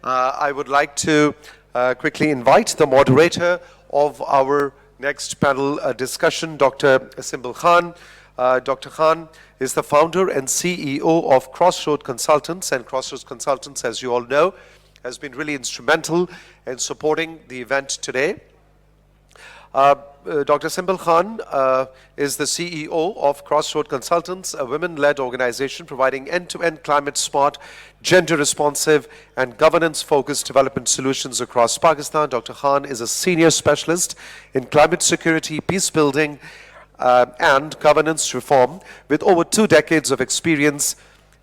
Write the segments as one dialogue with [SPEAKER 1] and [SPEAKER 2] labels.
[SPEAKER 1] I would like to quickly invite the moderator of our next panel discussion, Dr. Simbal Khan. Dr. Khan is the founder and CEO of Crossroad Consultants, and Crossroads Consultants, as you all know, has been really instrumental in supporting the event today. Dr. Simbal Khan is the CEO of Crossroad Consultants, a women-led organization providing end-to-end climate-smart, gender-responsive, and governance-focused development solutions across Pakistan. Dr. Khan is a senior specialist in climate security, peace building, and governance reform, with over 2 decades of experience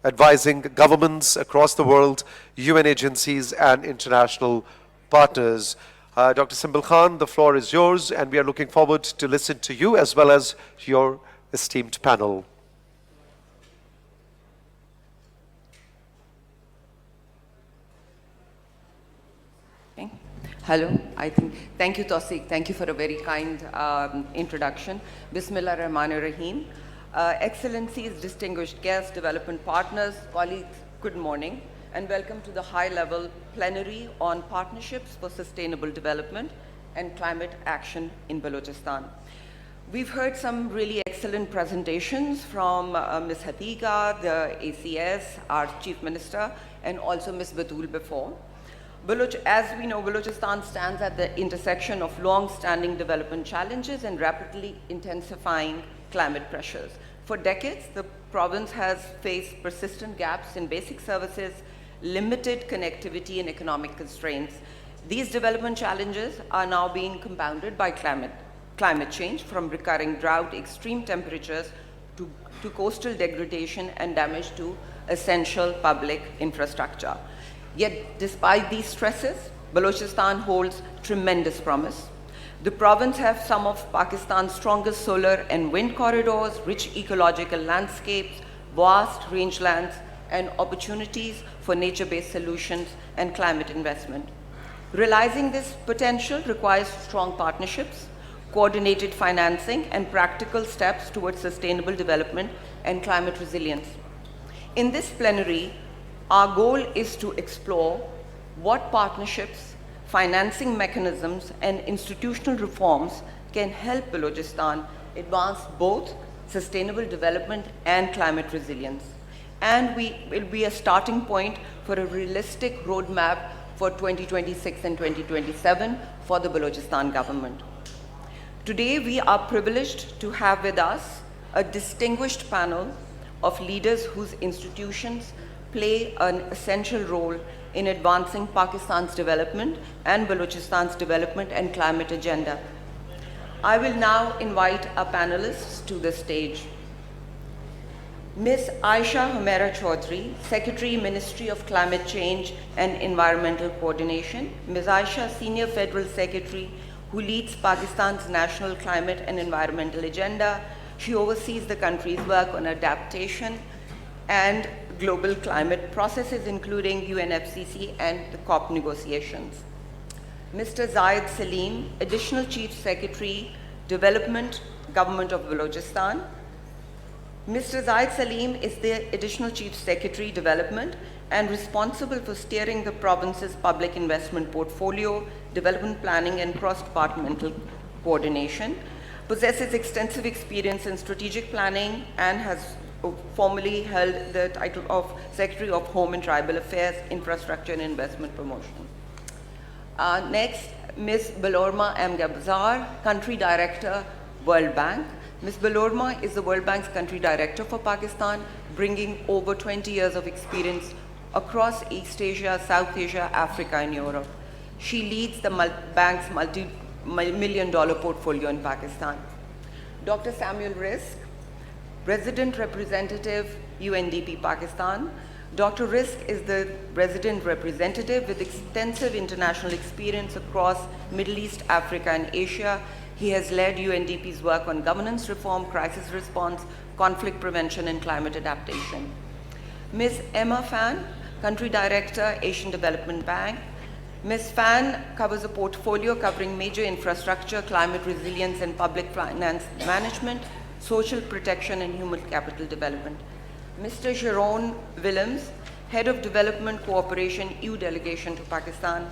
[SPEAKER 1] advising governments across the world, UN agencies, and international partners. Dr. Simbal Khan, the floor is yours, and we are looking forward to listen to you as well as your esteemed panel.
[SPEAKER 2] Okay. Hello, thank you, Tawfiq. Thank you for a very kind introduction. Bismillah Rahmanir Rahim. Excellencies, distinguished guests, development partners, colleagues, good morning, and welcome to the high-level plenary on partnerships for sustainable development and climate action in Balochistan. We've heard some really excellent presentations from Ms. Hatiga, the ACS, our Chief Minister, and also Ms. Batul before. As we know, Balochistan stands at the intersection of long-standing development challenges and rapidly intensifying climate pressures. For decades, the province has faced persistent gaps in basic services, limited connectivity, and economic constraints. These development challenges are now being compounded by climate change, from recurring drought, extreme temperatures, to coastal degradation and damage to essential public infrastructure. Yet, despite these stresses, Balochistan holds tremendous promise. The province has some of Pakistan's strongest solar and wind corridors, rich ecological landscapes, vast rangelands, and opportunities for nature-based solutions and climate investment. Realizing this potential requires strong partnerships, coordinated financing, and practical steps towards sustainable development and climate resilience. In this plenary, our goal is to explore what partnerships, financing mechanisms, and institutional reforms can help Balochistan advance both sustainable development and climate resilience. And will be a starting point for a realistic roadmap for 2026 and 2027 for the Balochistan government. Today, we are privileged to have with us a distinguished panel of leaders whose institutions play an essential role in advancing Pakistan's development and Balochistan's development and climate agenda. I will now invite our panelists to the stage. Ms. Aisha Humaira Chaudhry, Secretary, Ministry of Climate Change and Environmental Coordination. Ms. Aisha, Senior Federal Secretary, who leads Pakistan's national climate and environmental agenda. She oversees the country's work on adaptation and global climate processes, including UNFCCC and the COP negotiations. Mr. Zayed Salim, Additional Chief Secretary, Development, Government of Balochistan. Mr. Zayed Salim is the Additional Chief Secretary, Development, and responsible for steering the province's public investment portfolio, development planning, and cross-departmental coordination. Possesses extensive experience in strategic planning and has formerly held the title of Secretary of Home and Tribal Affairs, Infrastructure and Investment Promotion. Next, Ms. Balorma M. Gabzar, Country Director, World Bank. Ms. Balorma is the World Bank's Country Director for Pakistan, bringing over 20 years of experience across East Asia, South Asia, Africa, and Europe. She leads the bank's multi-million-dollar portfolio in Pakistan. Dr. Samuel Risk, Resident Representative, UNDP Pakistan. Dr. Risk is the resident representative with extensive international experience across Middle East, Africa, and Asia. He has led UNDP's work on governance reform, crisis response, conflict prevention, and climate adaptation. Ms. Emma Fan, Country Director, Asian Development Bank. Ms. Fan covers a portfolio covering major infrastructure, climate resilience, and public finance management, social protection, and human capital development. Mr. Jerome Willems Head of Development Cooperation, EU Delegation to Pakistan.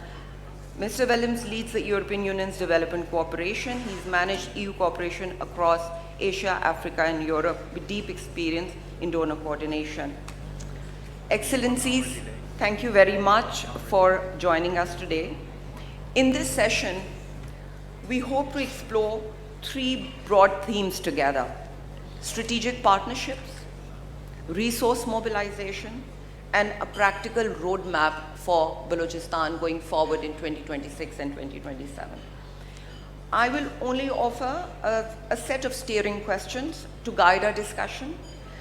[SPEAKER 2] Mr. Williams leads the European Union's development cooperation. He's managed EU cooperation across Asia, Africa, and Europe with deep experience in donor coordination. Excellencies, thank you very much for joining us today. In this session, we hope to explore three broad themes together: strategic partnerships, resource mobilization, and a practical roadmap for Balochistan going forward in 2026 and 2027. I will only offer a set of steering questions to guide our discussion,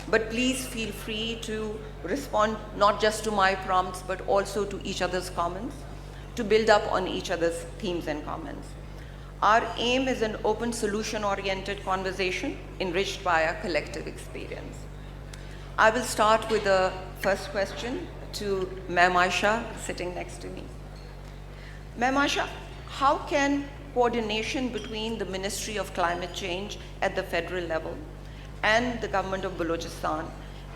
[SPEAKER 2] but please feel free to respond not just to my prompts, but also to each other's comments, to build up on each other's themes and comments. Our aim is an open solution-oriented conversation enriched by our collective experience. I will start with the first question to Ma'am Aisha, sitting next to me. Ma'am Aisha, how can coordination between the Ministry of Climate Change at the federal level and the government of Balochistan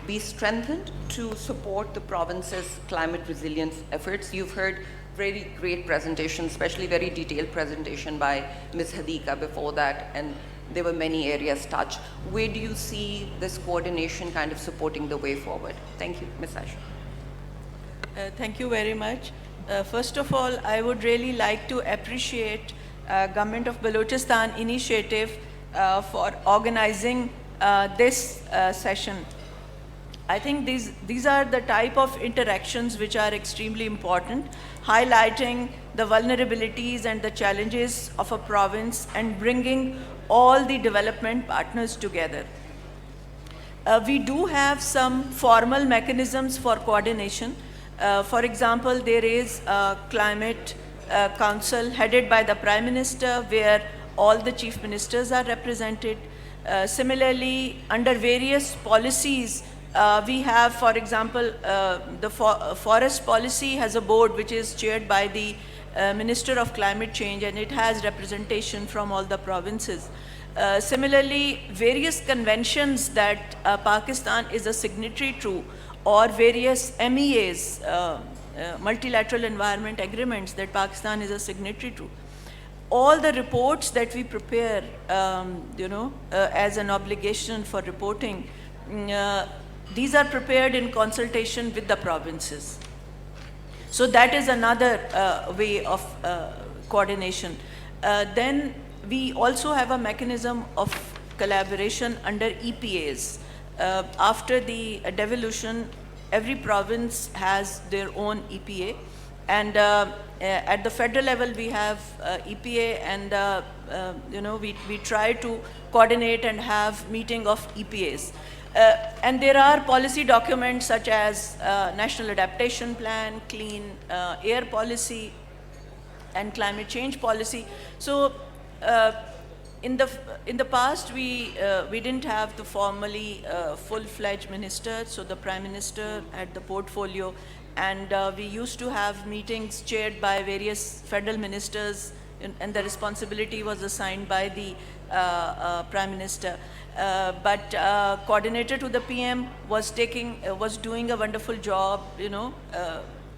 [SPEAKER 2] be strengthened to support the province's climate resilience efforts? You've heard very great presentation, especially very detailed presentation by Ms. Hadika before that, and there were many areas touched. Where do you see this coordination kind of supporting the way forward? Thank you, Ms. Aisha.
[SPEAKER 3] Thank you very much. First of all, I would really like to appreciate Government of Balochistan initiative for organizing this session. I think these are the type of interactions which are extremely important, highlighting the vulnerabilities and the challenges of a province and bringing all the development partners together. We do have some formal mechanisms for coordination. For example, there is a climate council headed by the Prime Minister, where all the chief ministers are represented. Similarly, under various policies, we have, for example, the forest policy has a board which is chaired by the Minister of Climate Change, and it has representation from all the provinces. Similarly, various conventions that Pakistan is a signatory to, or various MEAs, multilateral environment agreements that Pakistan is a signatory to. All the reports that we prepare, as an obligation for reporting, these are prepared in consultation with the provinces. So that is another way of coordination. Then we also have a mechanism of collaboration under EPAs. After the devolution, every province has their own EPA, and at the federal level we have EPA, and we try to coordinate and have meeting of EPAs. And there are policy documents such as National Adaptation Plan, Clean Air Policy, and Climate Change Policy. So in the past, we didn't have the formally full-fledged minister, so the Prime Minister had the portfolio, and we used to have meetings chaired by various federal ministers, and the responsibility was assigned by the Prime Minister. But coordinator to the PM was doing a wonderful job,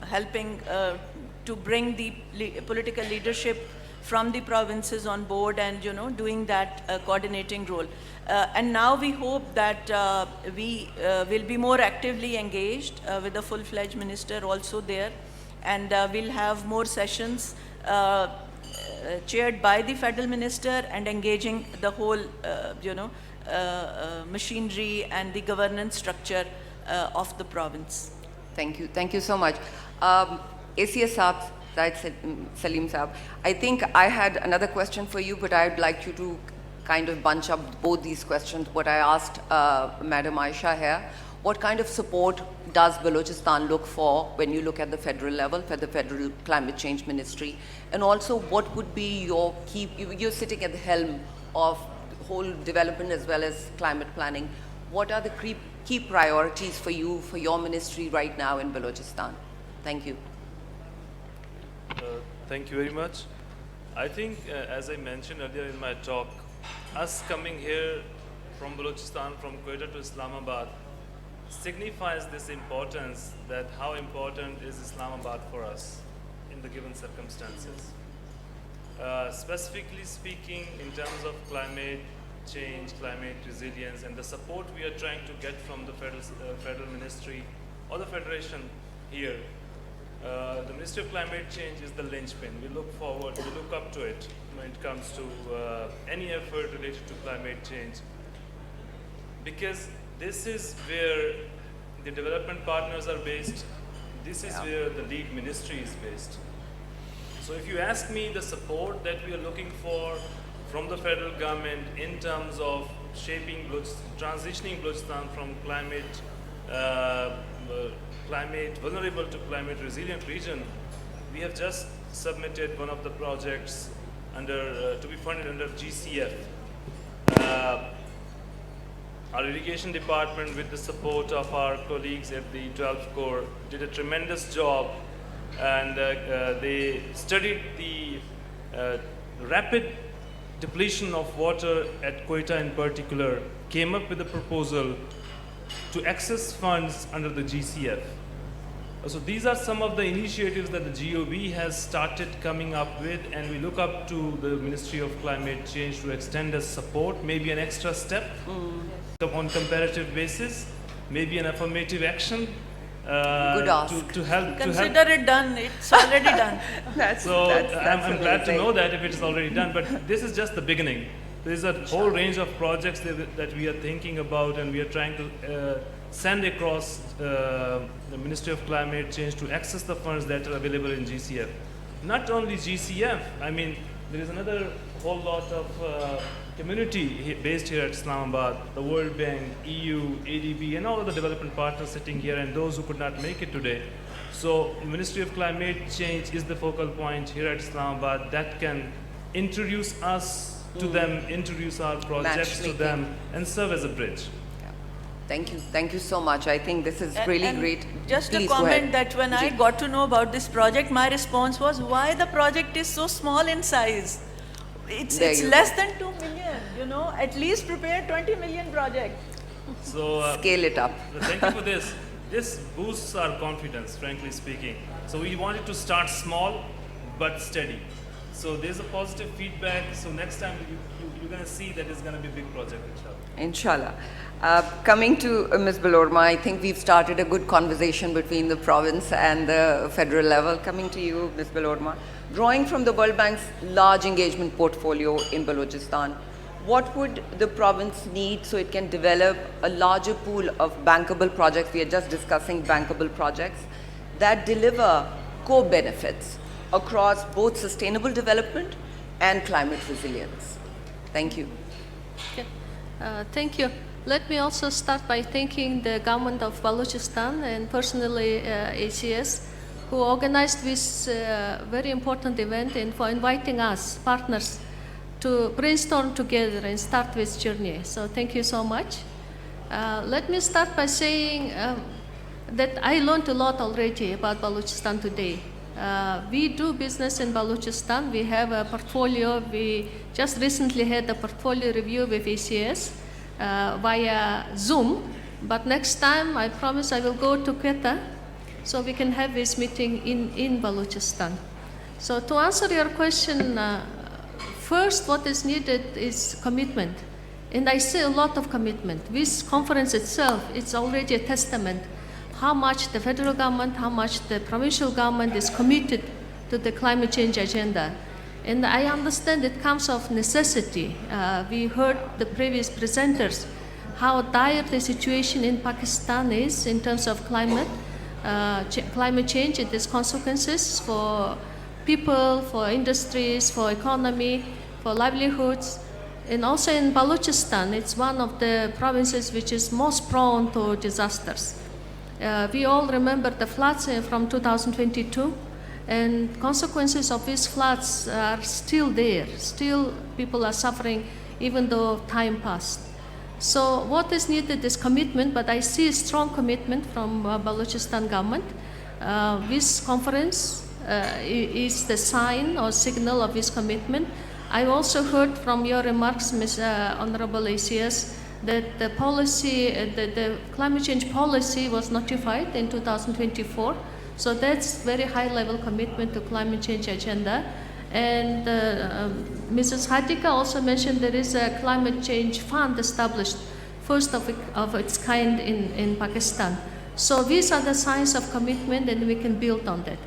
[SPEAKER 3] helping to bring the political leadership from the provinces on board, and doing that coordinating role. And now we hope that we will be more actively engaged with the full-fledged minister also there, and we'll have more sessions chaired by the federal minister and engaging the whole machinery and the governance structure of the province.
[SPEAKER 2] Thank you. Thank you so much. ACS Saab, Salim Saab, I think I had another question for you, but I'd like you to kind of bunch up both these questions. What I asked Madam Aisha here, what kind of support does Balochistan look for when you look at the federal level, for the Federal Climate Change Ministry? And also, what would be your key, you're sitting at the helm of whole development as well as climate planning. What are the key priorities for you, for your ministry right now in Balochistan? Thank you.
[SPEAKER 4] Thank you very much. I think, as I mentioned earlier in my talk, us coming here from Balochistan, from Quetta to Islamabad, signifies this importance, that how important is Islamabad for us in the given circumstances. Specifically speaking, in terms of climate change, climate resilience, and the support we are trying to get from the federal ministry or the federation here, the Ministry of Climate Change is the linchpin. We look forward, we look up to it when it comes to any effort related to climate change, because this is where the development partners are based. This is where the lead ministry is based. So if you ask me, the support that we are looking for from the federal government in terms of shaping, transitioning Balochistan from climate vulnerable to climate resilient region, we have just submitted one of the projects under to be funded under GCF. Our irrigation department, with the support of our colleagues at the 12th Corps, did a tremendous job, and they studied the rapid depletion of water at Quetta in particular, came up with a proposal to access funds under the GCF. So these are some of the initiatives that the GOB has started coming up with, and we look up to the Ministry of Climate Change to extend us support, maybe an extra step on comparative basis, maybe an affirmative action
[SPEAKER 2] Good ask.
[SPEAKER 4] to help.
[SPEAKER 3] Consider it done. It's already done.
[SPEAKER 2] That's
[SPEAKER 4] I'm glad to
[SPEAKER 2] amazing.
[SPEAKER 4] know that if it is already done, but this is just the beginning. There is a whole range of projects that we are thinking about, and we are trying to send across the Ministry of Climate Change to access the funds that are available in GCF. Not only GCF, I mean, there is another whole lot of community based here at Islamabad, the World Bank, EU, ADB, and all of the development partners sitting here, and those who could not make it today. So Ministry of Climate Change is the focal point here at Islamabad that can introduce us to them, introduce our projects to them, and serve as a bridge.
[SPEAKER 2] Thank you so much. I think this is really
[SPEAKER 3] And
[SPEAKER 2] great.
[SPEAKER 3] Just
[SPEAKER 2] Please
[SPEAKER 3] a
[SPEAKER 2] go
[SPEAKER 3] comment
[SPEAKER 2] ahead.
[SPEAKER 3] that when I got to know about this project, my response was, why the project is so small in size? It's
[SPEAKER 2] There you
[SPEAKER 3] less than 2 million, you know, at least prepare 20 million project.
[SPEAKER 4] So
[SPEAKER 2] Scale it up.
[SPEAKER 4] thank you for this. This boosts our confidence, frankly speaking. So we wanted to start small but steady. So there's a positive feedback. So next time you're going to see that it's going to be a big project, inshallah.
[SPEAKER 2] Inshallah. Coming to Ms. Balorma, I think we've started a good conversation between the province and the federal level. Coming to you, Ms. Balorma, drawing from the World Bank's large engagement portfolio in Balochistan, what would the province need so it can develop a larger pool of bankable projects? We are just discussing bankable projects that deliver co-benefits across both sustainable development and climate resilience. Thank you.
[SPEAKER 5] Okay. Thank you. Let me also start by thanking the government of Balochistan and personally ACS, who organized this very important event, and for inviting us, partners, to brainstorm together and start this journey. So thank you so much. Let me start by saying that I learned a lot already about Balochistan today. We do business in Balochistan. We have a portfolio. We just recently had a portfolio review with ACS via Zoom. But next time, I promise I will go to Quetta so we can have this meeting in Balochistan. So to answer your question, first what is needed is commitment. And I see a lot of commitment. This conference itself, it's already a testament how much the federal government, how much the provincial government is committed to the climate change agenda. And I understand it comes of necessity. We heard the previous presenters how dire the situation in Pakistan is in terms of climate change and its consequences for people, for industries, for economy, for livelihoods. And also in Balochistan, it's one of the provinces which is most prone to disasters. We all remember the floods from 2022, and consequences of these floods are still there. Still, people are suffering even though time passed. So what is needed is commitment, but I see a strong commitment from Balochistan government. This conference is the sign or signal of this commitment. I also heard from your remarks, Ms. Honorable ACS, that the policy, the climate change policy was notified in 2024. So that's very high level commitment to climate change agenda. And Mrs. Hatika also mentioned there is a climate change fund established, first of its kind in Pakistan. So these are the signs of commitment, and we can build on that.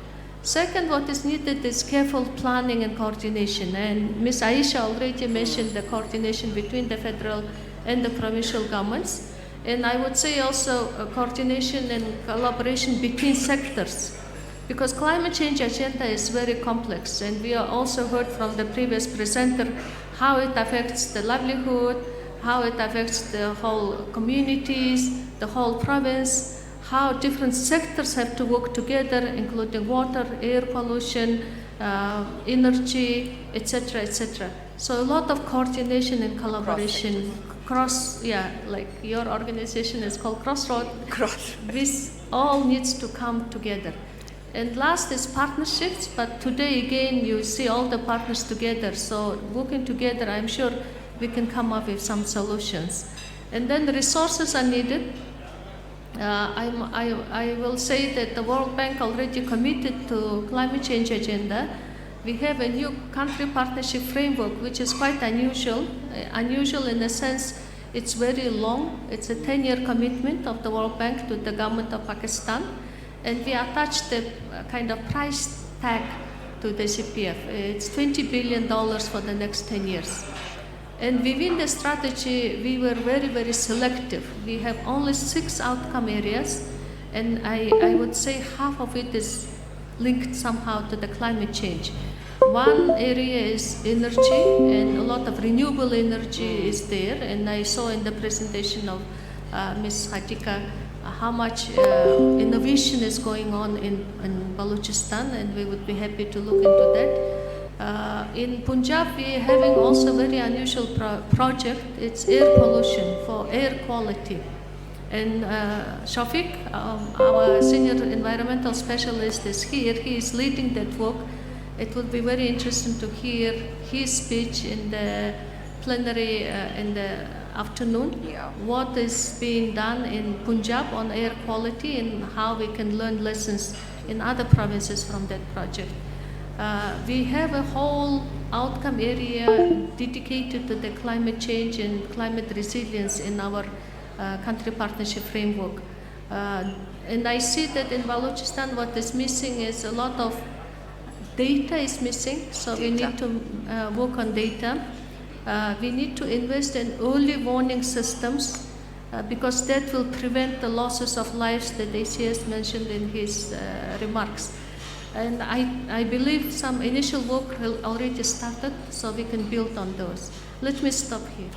[SPEAKER 5] Second, what is needed is careful planning and coordination. And Ms. Aisha already mentioned the coordination between the federal and the provincial governments. And I would say also coordination and collaboration between sectors, because climate change agenda is very complex. And we are also heard from the previous presenter how it affects the livelihood, how it affects the whole communities, the whole province, how different sectors have to work together, including water, air pollution, energy, etc., etc. So a lot of coordination and collaboration. Like your organization is called Crossroad. This all needs to come together. And last is partnerships, but today again you see all the partners together. So working together, I'm sure we can come up with some solutions. And then the resources are needed. I will say that the World Bank already committed to climate change agenda. We have a new country partnership framework, which is quite unusual. Unusual in the sense it's very long. It's a 10-year commitment of the World Bank to the government of Pakistan. And we attached a kind of price tag to the CPF. It's $20 billion for the next 10 years. And within the strategy, we were very, very selective. We have only 6 outcome areas, and I would say half of it is linked somehow to the climate change. One area is energy, and a lot of renewable energy is there. And I saw in the presentation of Ms. Hatika how much innovation is going on in Balochistan, and we would be happy to look into that. In Punjab, we are having also very unusual project. It's air pollution for air quality. And Shafiq, our senior environmental specialist, is here. He is leading that work. It would be very interesting to hear his speech in the plenary in the afternoon.
[SPEAKER 2] Yeah.
[SPEAKER 5] What is being done in Punjab on air quality and how we can learn lessons in other provinces from that project. We have a whole outcome area dedicated to the climate change and climate resilience in our country partnership framework. And I see that in Balochistan what is missing is a lot of data is missing, so we need to work on data. We need to invest in early warning systems because that will prevent the losses of lives that ACS mentioned in his remarks. And I believe some initial work already started, so we can build on those. Let me stop here.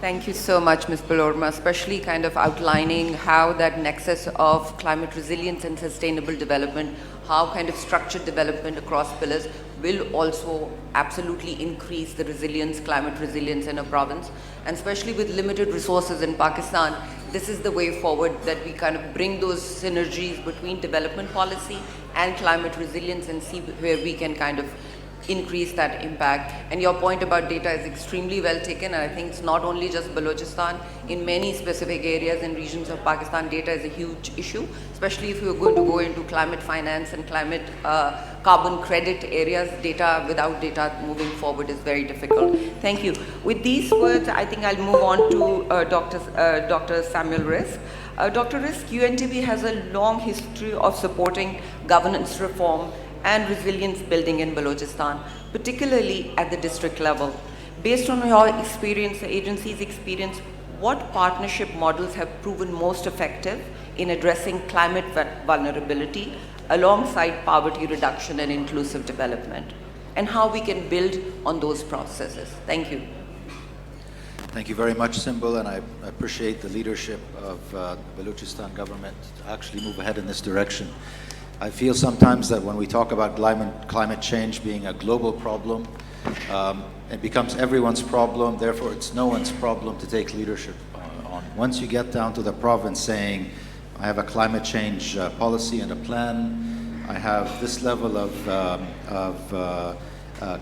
[SPEAKER 2] Thank you so much, Ms. Balorma, especially kind of outlining how that nexus of climate resilience and sustainable development, how kind of structured development across pillars will also absolutely increase the resilience, climate resilience in a province. And especially with limited resources in Pakistan, this is the way forward, that we kind of bring those synergies between development policy and climate resilience and see where we can kind of increase that impact. And your point about data is extremely well taken, and I think it's not only just Balochistan. In many specific areas and regions of Pakistan, data is a huge issue, especially if you're going to go into climate finance and climate carbon credit areas. Data, without data moving forward is very difficult. Thank you. With these words, I think I'll move on to Dr. Samuel Risk. Dr. Risk, UNDP has a long history of supporting governance reform and resilience building in Balochistan, particularly at the district level. Based on your experience, the agency's experience, what partnership models have proven most effective in addressing climate vulnerability alongside poverty reduction and inclusive development, and how we can build on those processes? Thank you.
[SPEAKER 6] Thank you very much, Symbol, and I appreciate the leadership of the Balochistan government to actually move ahead in this direction. I feel sometimes that when we talk about climate change being a global problem, it becomes everyone's problem, therefore it's no one's problem to take leadership on. Once you get down to the province saying, I have a climate change policy and a plan, I have this level of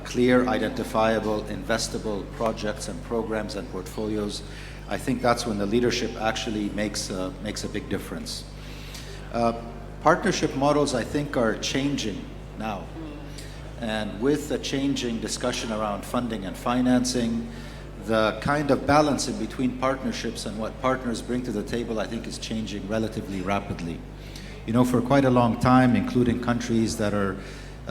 [SPEAKER 6] clear, identifiable, investable projects and programs and portfolios, I think that's when the leadership actually makes a big difference. Partnership models, I think, are changing now. And with the changing discussion around funding and financing, the kind of balance in between partnerships and what partners bring to the table, I think, is changing relatively rapidly. You know, for quite a long time, including countries that are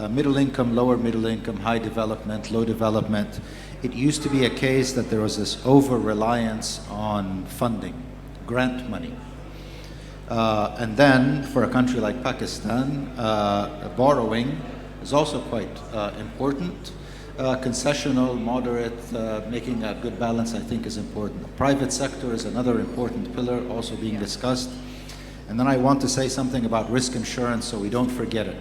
[SPEAKER 6] middle income, lower middle income, high development, low development, it used to be a case that there was this over-reliance on funding, grant money. And then, for a country like Pakistan, borrowing is also quite important. Concessional, moderate, making a good balance, I think, is important. The private sector is another important pillar also being discussed. And then I want to say something about risk insurance so we don't forget it.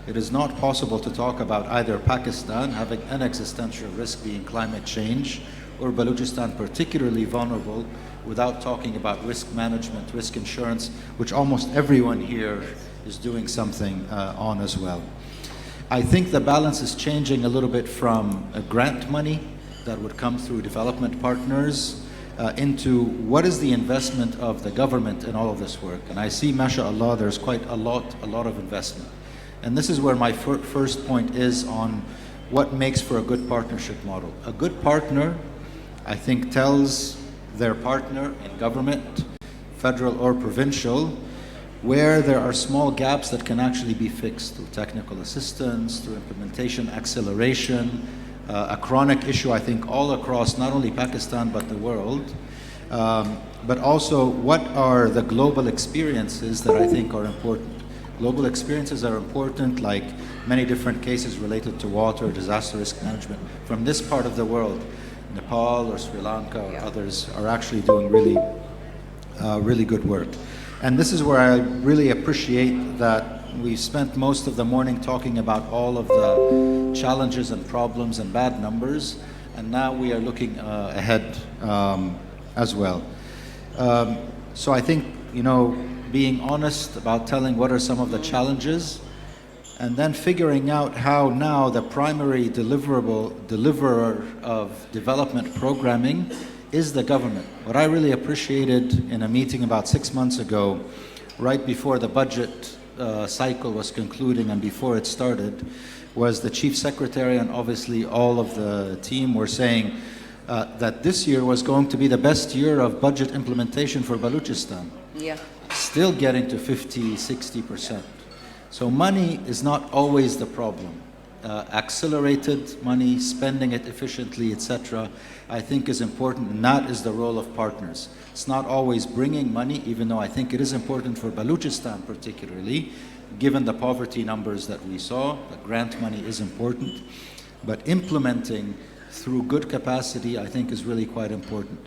[SPEAKER 6] It is not possible to talk about either Pakistan having an existential risk being climate change or Balochistan particularly vulnerable without talking about risk management, risk insurance, which almost everyone here is doing something on as well. I think the balance is changing a little bit from grant money that would come through development partners into what is the investment of the government in all of this work. And I see, mashallah, there's quite a lot of investment. And this is where my first point is on what makes for a good partnership model. A good partner, I think, tells their partner in government, federal or provincial, where there are small gaps that can actually be fixed through technical assistance, through implementation, acceleration, a chronic issue, I think, all across not only Pakistan but the world, but also what are the global experiences that I think are important. Global experiences are important, like many different cases related to water, disaster risk management from this part of the world. Nepal or Sri Lanka or others are actually doing really good work. And this is where I really appreciate that we spent most of the morning talking about all of the challenges and problems and bad numbers, and now we are looking ahead as well. So I think, you know, being honest about telling what are some of the challenges, and then figuring out how now the primary deliverer of development programming is the government. What I really appreciated in a meeting about 6 months ago, right before the budget cycle was concluding and before it started, was the Chief Secretary and obviously all of the team were saying that this year was going to be the best year of budget implementation for Balochistan.
[SPEAKER 2] Yeah.
[SPEAKER 6] Still getting to 50–60%. So money is not always the problem. Accelerated money, spending it efficiently, etc., I think is important, and that is the role of partners. It's not always bringing money, even though I think it is important for Balochistan particularly, given the poverty numbers that we saw. The grant money is important, but implementing through good capacity, I think, is really quite important.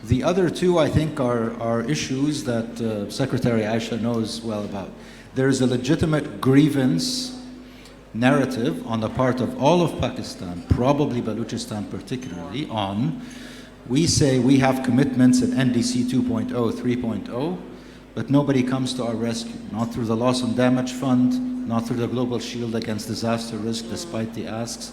[SPEAKER 6] The other two, I think, are issues that Secretary Aisha knows well about. There is a legitimate grievance narrative on the part of all of Pakistan, probably Balochistan particularly, on we say we have commitments in NDC 2.0, 3.0, but nobody comes to our rescue, not through the Loss and Damage Fund, not through the Global Shield Against Disaster Risk, despite the asks.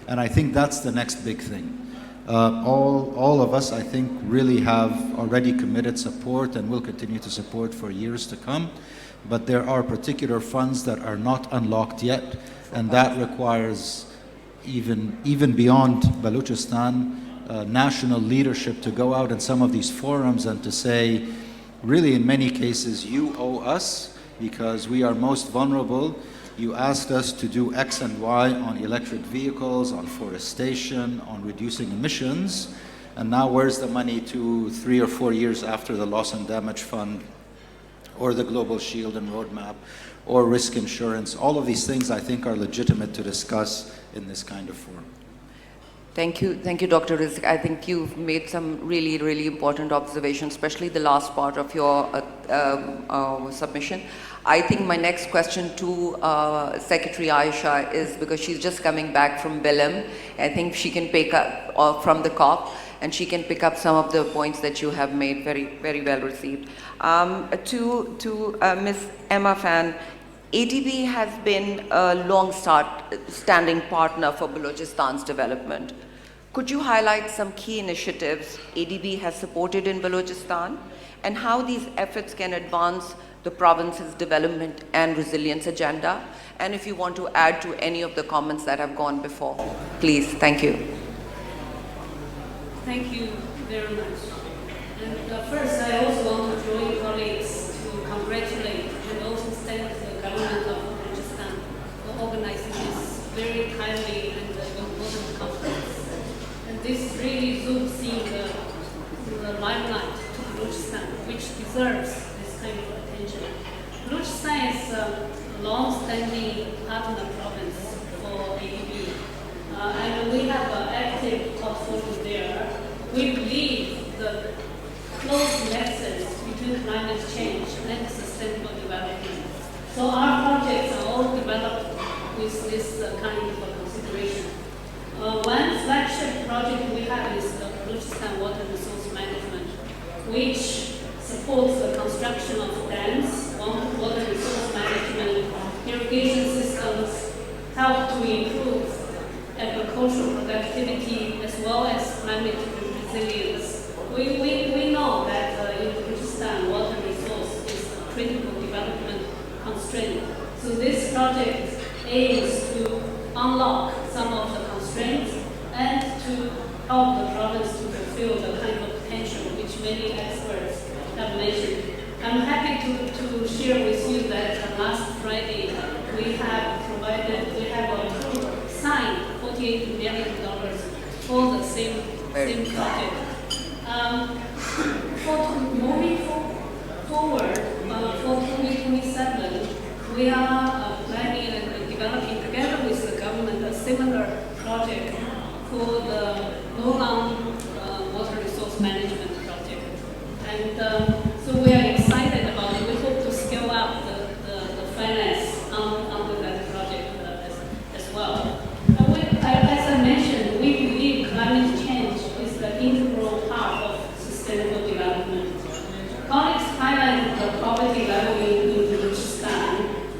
[SPEAKER 6] And I think that's the next big thing. All of us, I think, really have already committed support and will continue to support for years to come. But there are particular funds that are not unlocked yet, and that requires even beyond Balochistan, national leadership to go out in some of these forums and to say, really in many cases, you owe us because we are most vulnerable. You asked us to do X and Y on electric vehicles, on forestation, on reducing emissions, and now where's the money 2, 3 or 4 years after the Loss and Damage Fund or the Global Shield and Roadmap or risk insurance? All of these things I think are legitimate to discuss in this kind of forum.
[SPEAKER 2] Thank you, Dr. Rizk. I think you've made some really, really important observations, especially the last part of your submission. I think my next question to Secretary Aisha is, because she's just coming back from Belém, I think she can pick up from the COP, and she can pick up some of the points that you have made, very, very well received. To Ms. Emma Fan, ADB has been a long-standing partner for Balochistan's development. Could you highlight some key initiatives ADB has supported in Balochistan and how these efforts can advance the province's development and resilience agenda? And if you want to add to any of the comments that have gone before, please. Thank you.
[SPEAKER 7] Thank you very much. And first, I also want to join colleagues to congratulate and also thank the government of Balochistan for organizing this very timely and important conference. And this really zooms in the limelight to Balochistan, which deserves this kind of attention. Balochistan is a long-standing partner province for ADB, and we have an active portfolio there. We believe the close nexus between climate change and sustainable development. So our projects are all developed with this kind of consideration. One flagship project we have is the Balochistan Water Resource Management, which supports the construction of dams, water resource management, irrigation systems, help to improve agricultural productivity as well as climate resilience. We know that in Balochistan, water resource is a critical development constraint. So this project aims to unlock some of the constraints and to help the province to fulfill the kind of potential which many experts have mentioned. I'm happy to share with you that last Friday we have signed $48 million for the same project. Moving forward, for 2027, we are planning and developing together with the government a similar project for the Nolan water resource management project. And so we are excited about it. We hope to scale up the finance under that project as well. As I mentioned, we believe climate change is the integral part of sustainable development. Colleagues highlighted the poverty level in Balochistan,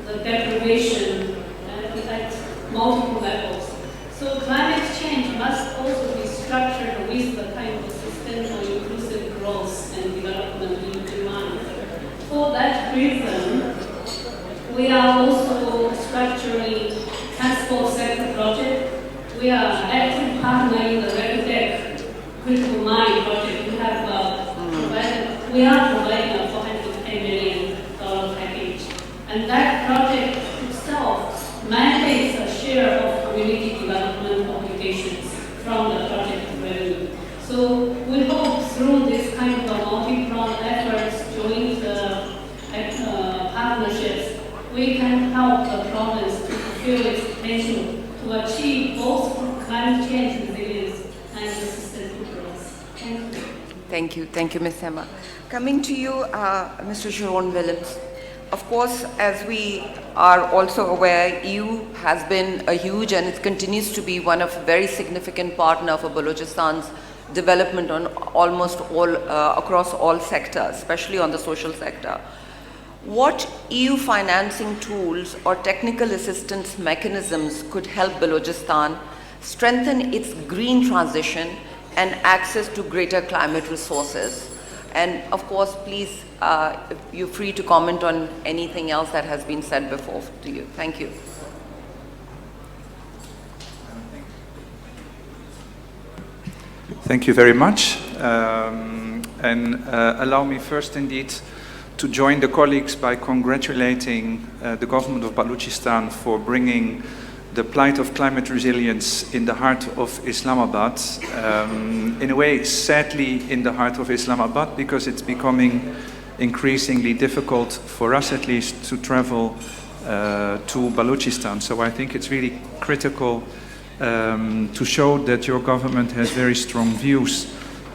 [SPEAKER 7] the deprivation at multiple levels. So climate change must also be structured with the kind of sustainable, inclusive growth and development in mind. For that reason, we are also structuring transport sector project. We are active partner in the Red critical mine project. We are providing a $410 million package. And that project itself mandates a share of community development obligations from the project revenue. So we hope through this kind of multi-pronged efforts, joint partnerships, we can help the province to fulfill its potential to achieve both climate change resilience and sustainable growth. Thank you.
[SPEAKER 2] Thank you. Thank you, Ms. Emma. Coming to you, Mr. Sharon Willems. Of course, as we are also aware, EU has been a huge and it continues to be one of very significant partner for Balochistan's development on almost all, across all sectors, especially on the social sector. What EU financing tools or technical assistance mechanisms could help Balochistan strengthen its green transition and access to greater climate resources? And of course, please, you're free to comment on anything else that has been said before to you. Thank you.
[SPEAKER 8] Thank you very much. Allow me first indeed to join the colleagues by congratulating the government of Balochistan for bringing the plight of climate resilience in the heart of Islamabad, in a way, sadly, in the heart of Islamabad, because it's becoming increasingly difficult for us, at least, to travel to Balochistan. So I think it's really critical to show that your government has very strong views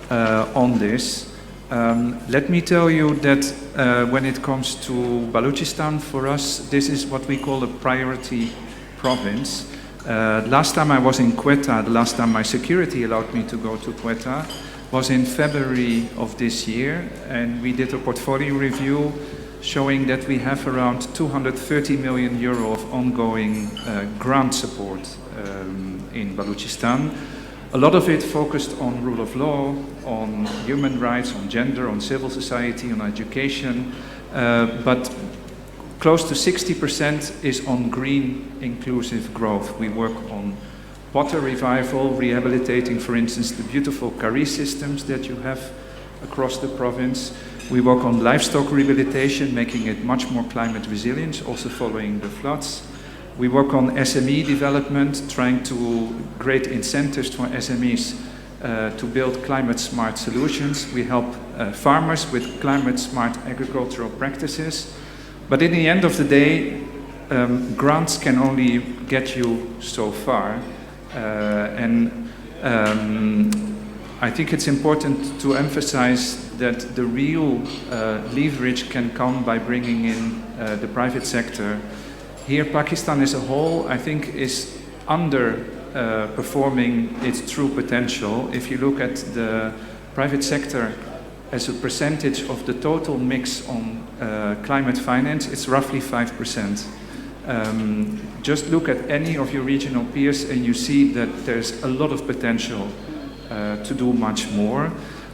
[SPEAKER 8] on this. Let me tell you that when it comes to Balochistan, for us, this is what we call a priority province. Last time I was in Quetta, the last time my security allowed me to go to Quetta, was in February of this year, and we did a portfolio review showing that we have around 230 million euro of ongoing grant support in Balochistan. A lot of it focused on rule of law, on human rights, on gender, on civil society, on education, but close to 60% is on green inclusive growth. We work on water revival, rehabilitating, for instance, the beautiful Kari systems that you have across the province. We work on livestock rehabilitation, making it much more climate resilient, also following the floods. We work on SME development, trying to create incentives for SMEs to build climate-smart solutions. We help farmers with climate-smart agricultural practices. But in the end of the day, grants can only get you so far. I think it's important to emphasize that the real leverage can come by bringing in the private sector. Here, Pakistan as a whole, I think, is underperforming its true potential. If you look at the private sector as a percentage of the total mix on climate finance, it's roughly 5%. Just look at any of your regional peers and you see that there's a lot of potential to do much more.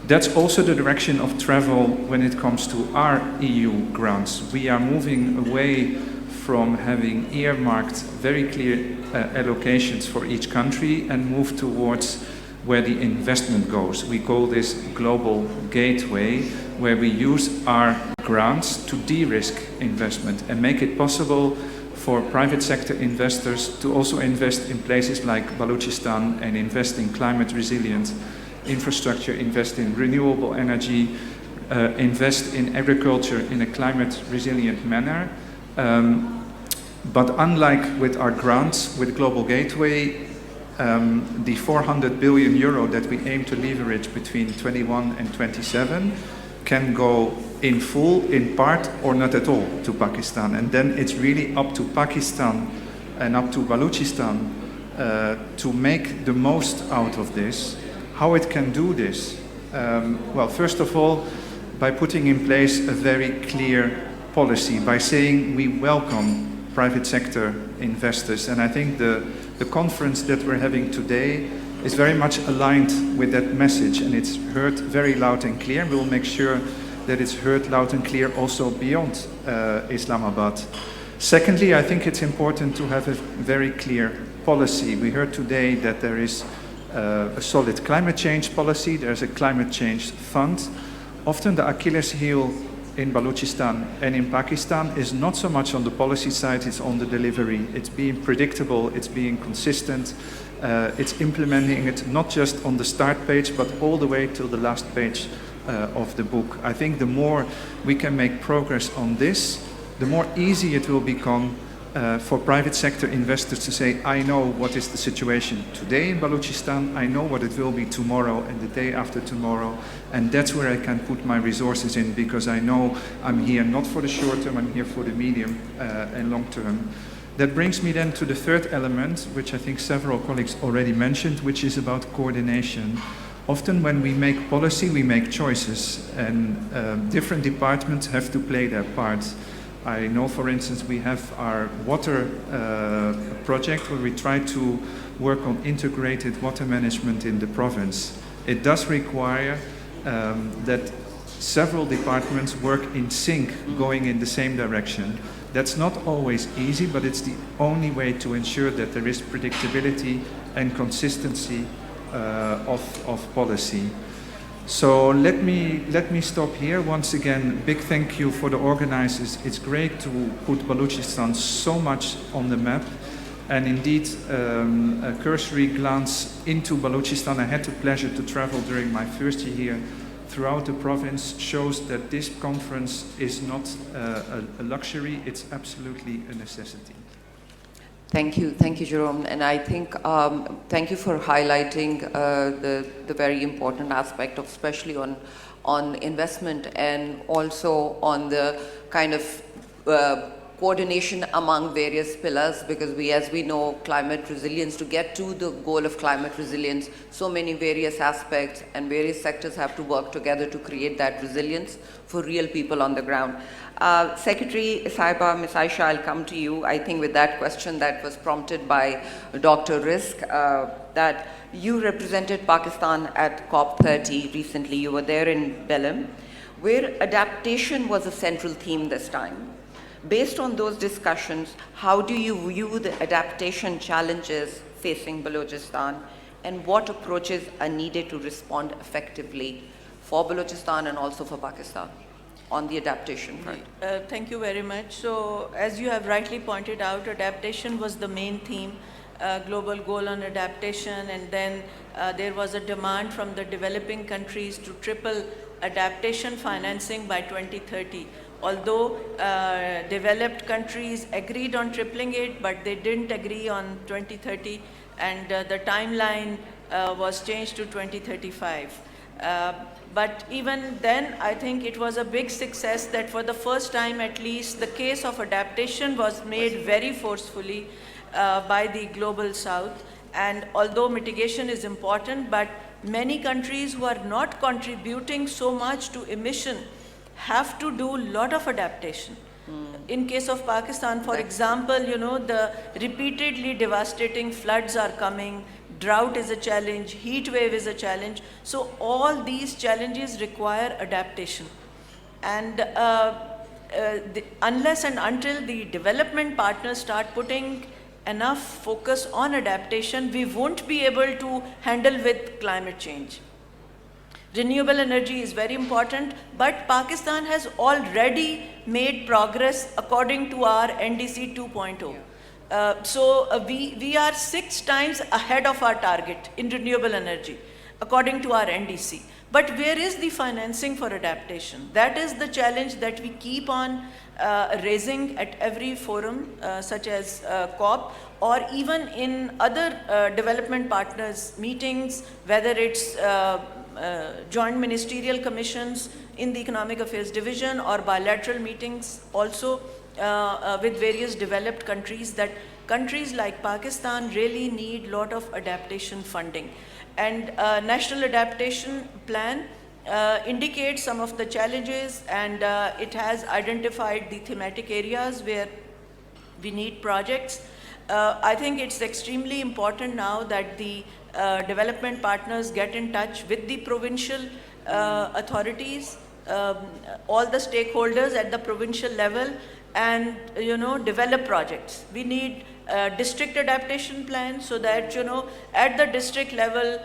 [SPEAKER 8] That's also the direction of travel when it comes to our EU grants. We are moving away from having earmarked very clear allocations for each country and move towards where the investment goes. We call this global gateway, where we use our grants to de-risk investment and make it possible for private sector investors to also invest in places like Balochistan and invest in climate resilient infrastructure, invest in renewable energy, invest in agriculture in a climate resilient manner. But unlike with our grants with Global Gateway, the 400 billion euro that we aim to leverage between 21 and 27 can go in full, in part, or not at all to Pakistan. And then it's really up to Pakistan and up to Balochistan to make the most out of this. How it can do this? Well, first of all, by putting in place a very clear policy, by saying we welcome private sector investors. And I think the conference that we're having today is very much aligned with that message, and it's heard very loud and clear. We'll make sure that it's heard loud and clear also beyond Islamabad. Secondly, I think it's important to have a very clear policy. We heard today that there is a solid climate change policy, there's a climate change fund. Often the Achilles heel in Balochistan and in Pakistan is not so much on the policy side, it's on the delivery. It's being predictable, it's being consistent, it's implementing it not just on the start page, but all the way till the last page of the book. I think the more we can make progress on this, the more easy it will become for private sector investors to say, I know what is the situation today in Balochistan, I know what it will be tomorrow and the day after tomorrow, and that's where I can put my resources in, because I know I'm here not for the short term, I'm here for the medium and long term. That brings me then to the third element, which I think several colleagues already mentioned, which is about coordination. Often when we make policy, we make choices, and different departments have to play their part. I know, for instance, we have our water project where we try to work on integrated water management in the province. It does require that several departments work in sync, going in the same direction. That's not always easy, but it's the only way to ensure that there is predictability and consistency of policy. So let me stop here. Once again, big thank you for the organizers. It's great to put Balochistan so much on the map. And indeed, a cursory glance into Balochistan, I had the pleasure to travel during my first year here throughout the province, shows that this conference is not a luxury, it's absolutely a necessity.
[SPEAKER 2] Thank you, Jerome. And I think, thank you for highlighting the very important aspect of, especially on investment, and also on the kind of coordination among various pillars, because as we know, climate resilience, to get to the goal of climate resilience, so many various aspects and various sectors have to work together to create that resilience for real people on the ground. Secretary Saiba, Ms. Aisha, I'll come to you. I think with that question that was prompted by Dr. Risk, that you represented Pakistan at COP30 recently. You were there in Belém, where adaptation was a central theme this time. Based on those discussions, how do you view the adaptation challenges facing Balochistan, and what approaches are needed to respond effectively for Balochistan and also for Pakistan on the adaptation front?
[SPEAKER 3] Thank you very much. So, as you have rightly pointed out, adaptation was the main theme, global goal on adaptation, and then there was a demand from the developing countries to triple adaptation financing by 2030. Although developed countries agreed on tripling it, but they didn't agree on 2030, and the timeline was changed to 2035. But even then, I think it was a big success that for the first time, at least, the case of adaptation was made very forcefully by the global south. And although mitigation is important, but many countries who are not contributing so much to emission have to do a lot of adaptation. In case of Pakistan, for example, you know, the repeatedly devastating floods are coming, drought is a challenge, heat wave is a challenge. So all these challenges require adaptation. And unless and until the development partners start putting enough focus on adaptation, we won't be able to handle with climate change. Renewable energy is very important, but Pakistan has already made progress according to our NDC 2.0. We are 6 times ahead of our target in renewable energy, according to our NDC. But where is the financing for adaptation? That is the challenge that we keep on raising at every forum, such as COP, or even in other development partners meetings, whether it's joint ministerial commissions in the Economic Affairs Division or bilateral meetings also with various developed countries, that countries like Pakistan really need a lot of adaptation funding. And National Adaptation Plan indicates some of the challenges, and it has identified the thematic areas where we need projects. I think it's extremely important now that the development partners get in touch with the provincial authorities, all the stakeholders at the provincial level, and develop projects. We need district adaptation plans so that at the district level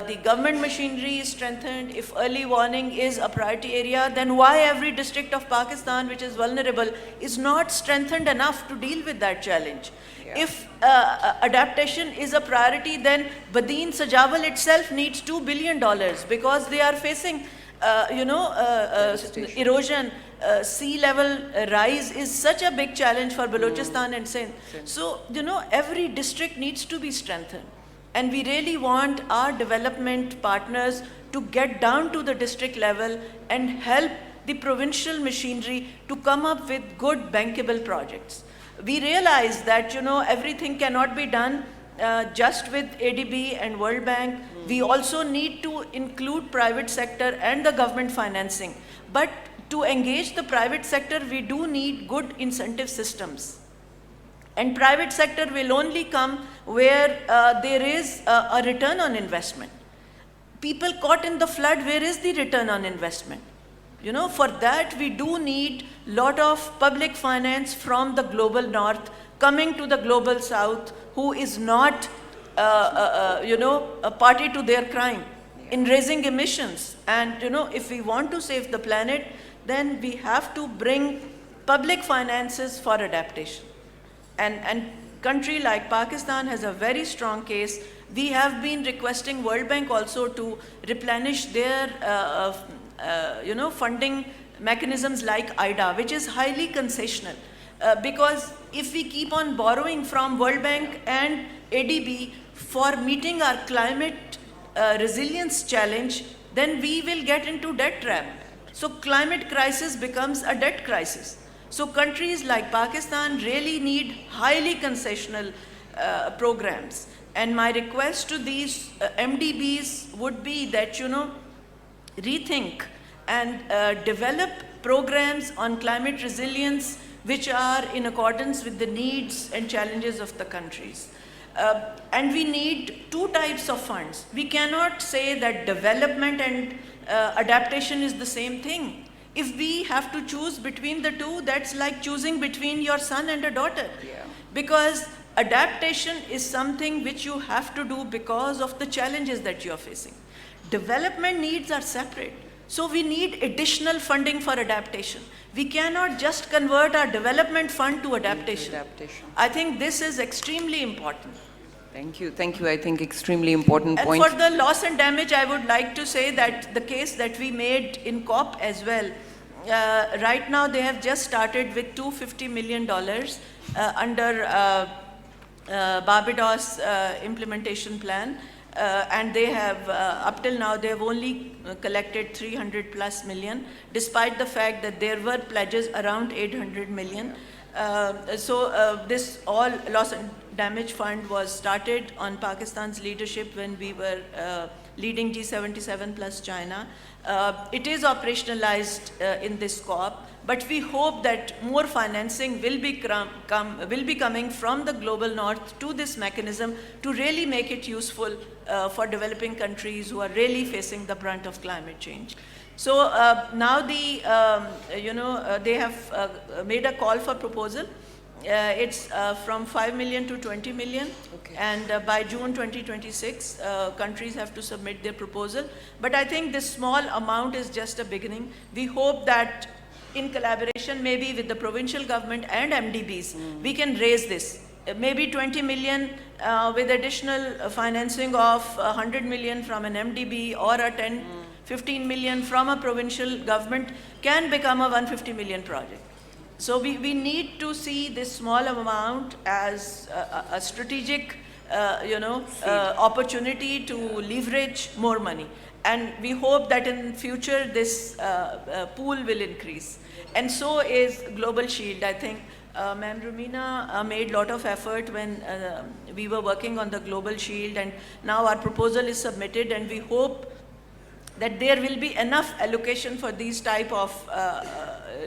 [SPEAKER 3] the government machinery is strengthened. If early warning is a priority area, then why every district of Pakistan which is vulnerable is not strengthened enough to deal with that challenge? If adaptation is a priority, then Badin Sajawal itself needs $2 billion because they are facing erosion. Sea level rise is such a big challenge for Balochistan and Sindh. So, every district needs to be strengthened. And we really want our development partners to get down to the district level and help the provincial machinery to come up with good bankable projects. We realize that, everything cannot be done just with ADB and World Bank. We also need to include private sector and the government financing. But to engage the private sector, we do need good incentive systems. And private sector will only come where there is a return on investment. People caught in the flood, where is the return on investment? For that we do need a lot of public finance from the global north coming to the global south, who is not, a party to their crime in raising emissions. And, if we want to save the planet, then we have to bring public finances for adaptation. And country like Pakistan has a very strong case. We have been requesting World Bank also to replenish their funding mechanisms like IDA, which is highly concessional. Because if we keep on borrowing from World Bank and ADB for meeting our climate resilience challenge, then we will get into debt trap. So climate crisis becomes a debt crisis. So countries like Pakistan really need highly concessional programs. And my request to these MDBs would be that, rethink and develop programs on climate resilience which are in accordance with the needs and challenges of the countries. And we need two types of funds. We cannot say that development and adaptation is the same thing. If we have to choose between the two, that's like choosing between your son and a daughter.
[SPEAKER 2] Yeah.
[SPEAKER 3] Because adaptation is something which you have to do because of the challenges that you are facing. Development needs are separate. So we need additional funding for adaptation. We cannot just convert our development fund to adaptation. I think this is extremely important.
[SPEAKER 2] Thank you. Thank you. I think extremely important
[SPEAKER 3] And
[SPEAKER 2] point.
[SPEAKER 3] for the loss and damage, I would like to say that the case that we made in COP as well, right now they have just started with $250 million under Barbados implementation plan. And they have, up till now, they have only collected 300 plus million, despite the fact that there were pledges around 800 million. So this all loss and damage fund was started on Pakistan's leadership when we were leading G77 plus China. It is operationalized in this COP, but we hope that more financing will be coming from the global north to this mechanism to really make it useful for developing countries who are really facing the brunt of climate change. So now they have made a call for proposal. It's from 5 million to 20 million.
[SPEAKER 2] Okay.
[SPEAKER 3] And by June 2026, countries have to submit their proposal. But I think this small amount is just a beginning. We hope that in collaboration maybe with the provincial government and MDBs, we can raise this. Maybe 20 million with additional financing of 100 million from an MDB or a 15 million from a provincial government can become a 150 million project. So we need to see this small amount as a strategic, opportunity to leverage more money. And we hope that in future this pool will increase. And so is Global Shield. I think Ma'am Rumina made a lot of effort when we were working on the Global Shield, and now our proposal is submitted, and we hope that there will be enough allocation for these type of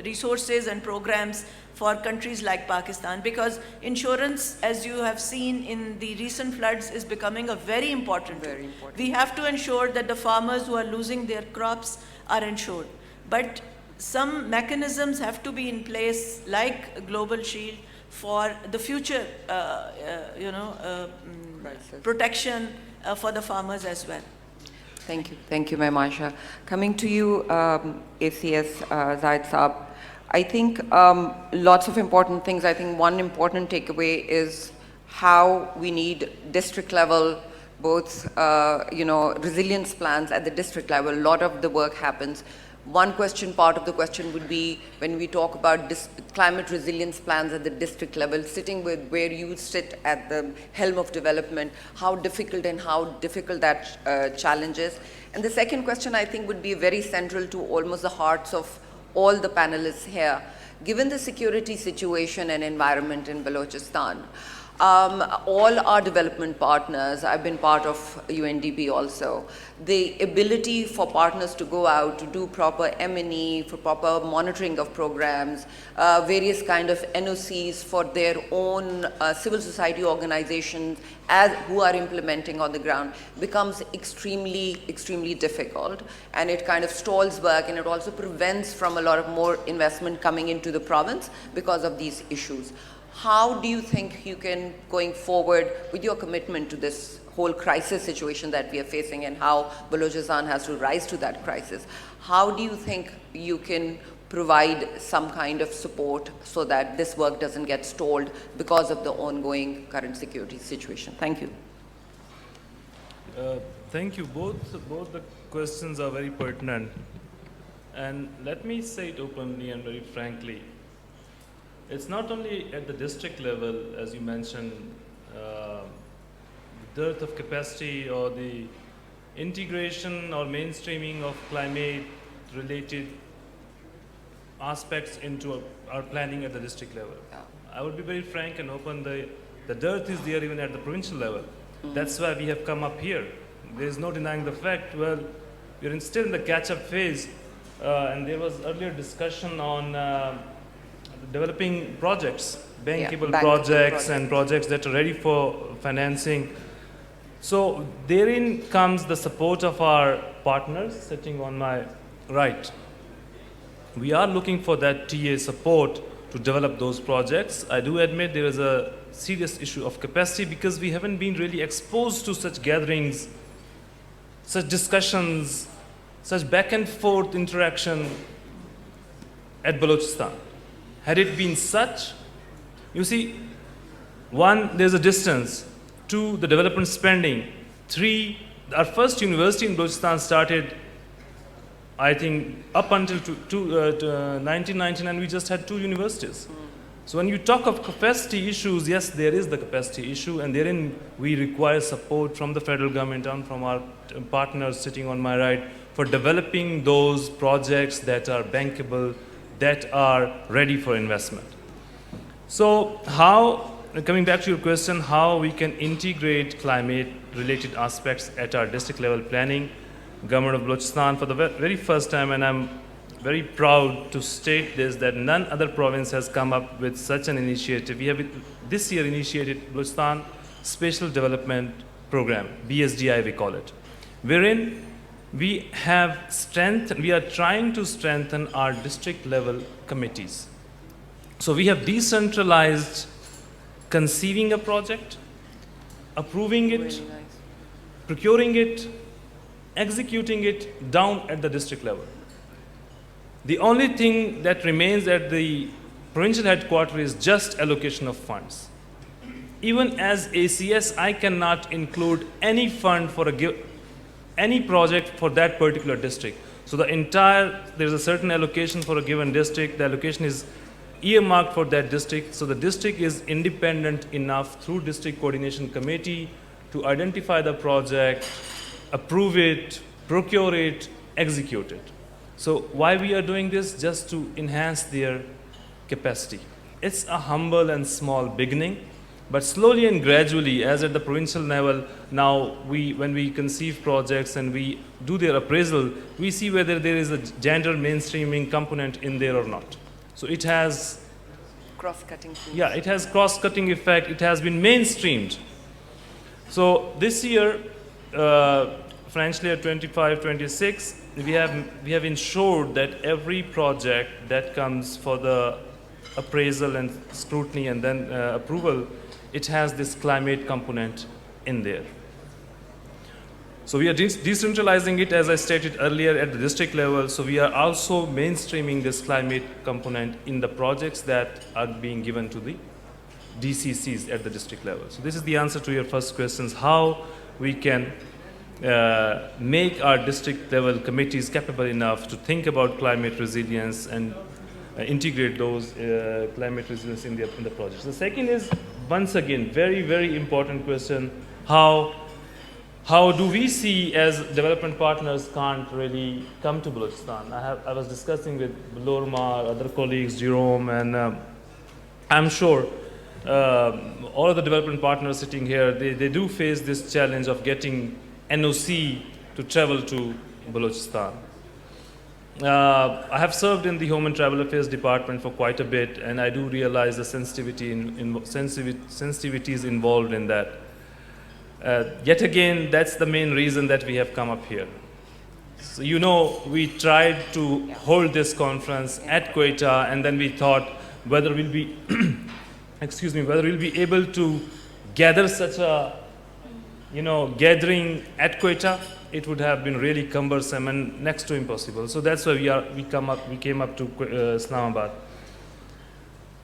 [SPEAKER 3] resources and programs for countries like Pakistan, because insurance, as you have seen in the recent floods, is becoming a very important tool.
[SPEAKER 2] Very important.
[SPEAKER 3] We have to ensure that the farmers who are losing their crops are insured. But some mechanisms have to be in place, like Global Shield, for the future, protection for the farmers as well.
[SPEAKER 2] Thank you, Ma'am Asha. Coming to you, ACS Zaid Saab, I think lots of important things. I think one important takeaway is how we need district level, both resilience plans at the district level. A lot of the work happens. One part of the question would be, when we talk about climate resilience plans at the district level, sitting with where you sit at the helm of development, how difficult that challenge is. And the second question, I think, would be very central to almost the hearts of all the panelists here. Given the security situation and environment in Balochistan, all our development partners, I've been part of UNDP also, the ability for partners to go out to do proper M&E, for proper monitoring of programs, various kind of NOCs for their own civil society organizations who are implementing on the ground, becomes extremely, extremely difficult, and it kind of stalls work, and it also prevents from a lot of more investment coming into the province because of these issues. How do you think you can, going forward, with your commitment to this whole crisis situation that we are facing and how Balochistan has to rise to that crisis, how do you think you can provide some kind of support so that this work doesn't get stalled because of the ongoing current security situation? Thank you.
[SPEAKER 4] Thank you. Both the questions are very pertinent. And let me say it openly and very frankly. It's not only at the district level, as you mentioned, the dearth of capacity or the integration or mainstreaming of climate-related aspects into our planning at the district level.
[SPEAKER 2] Yeah.
[SPEAKER 4] I would be very frank and open, the dearth is there even at the provincial level. That's why we have come up here. There is no denying the fact, well, we're still in the catch-up phase, and there was earlier discussion on developing projects, bankable projects and projects that are ready for financing. So therein comes the support of our partners sitting on my right. We are looking for that TA support to develop those projects. I do admit there is a serious issue of capacity because we haven't been really exposed to such gatherings, such discussions, such back and forth interaction at Balochistan. Had it been such, you see, one, there's a distance. Two, the development spending. Three, our first university in Balochistan started, I think, up until 1999, we just had 2 universities. So when you talk of capacity issues, yes, there is the capacity issue, and therein we require support from the federal government and from our partners sitting on my right for developing those projects that are bankable, that are ready for investment. So how, coming back to your question, how we can integrate climate-related aspects at our district level planning. Government of Balochistan for the very first time, and I'm very proud to state this, that none other province has come up with such an initiative. We have this year initiated Balochistan Special Development Program, BSDI we call it, wherein we are trying to strengthen our district level committees. So we have decentralized conceiving a project, approving it, procuring it, executing it down at the district level. The only thing that remains at the provincial headquarters is just allocation of funds. Even as ACS, I cannot include any fund for any project for that particular district. So there's a certain allocation for a given district, the allocation is earmarked for that district, so the district is independent enough through district coordination committee to identify the project, approve it, procure it, execute it. So why we are doing this? Just to enhance their capacity. It's a humble and small beginning, but slowly and gradually, as at the provincial level, now when we conceive projects and we do their appraisal, we see whether there is a gender mainstreaming component in there or not. So it has
[SPEAKER 2] cross-cutting.
[SPEAKER 4] Yeah, it has cross-cutting effect. It has been mainstreamed. So this year, financial year 25-26, we have ensured that every project that comes for the appraisal and scrutiny and then approval, it has this climate component in there. So we are decentralizing it, as I stated earlier, at the district level. So we are also mainstreaming this climate component in the projects that are being given to the DCCs at the district level. So this is the answer to your first questions, how we can make our district level committees capable enough to think about climate resilience and integrate those climate resilience in the projects. The second is, once again, very, very important question, how do we see as development partners can't really come to Balochistan? I was discussing with Lorma, other colleagues, Jerome, and I'm sure all of the development partners sitting here, they do face this challenge of getting NOC to travel to Balochistan. I have served in the Home and Tribal Affairs Department for quite a bit, and I do realize the sensitivities involved in that. Yet again, that's the main reason that we have come up here. So, you know, we tried to hold this conference at Quetta, and then we thought whether we'll be, whether we'll be able to gather such a, gathering at Quetta. It would have been really cumbersome and next to impossible. So that's why we came up to Islamabad.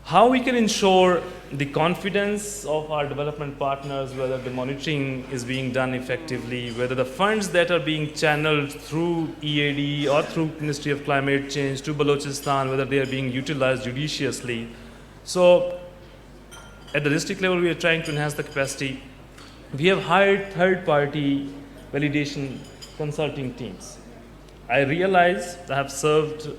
[SPEAKER 4] How we can ensure the confidence of our development partners, whether the monitoring is being done effectively, whether the funds that are being channeled through EAD or through Ministry of Climate Change to Balochistan, whether they are being utilized judiciously. So at the district level, we are trying to enhance the capacity. We have hired third-party validation consulting teams. I realize I have served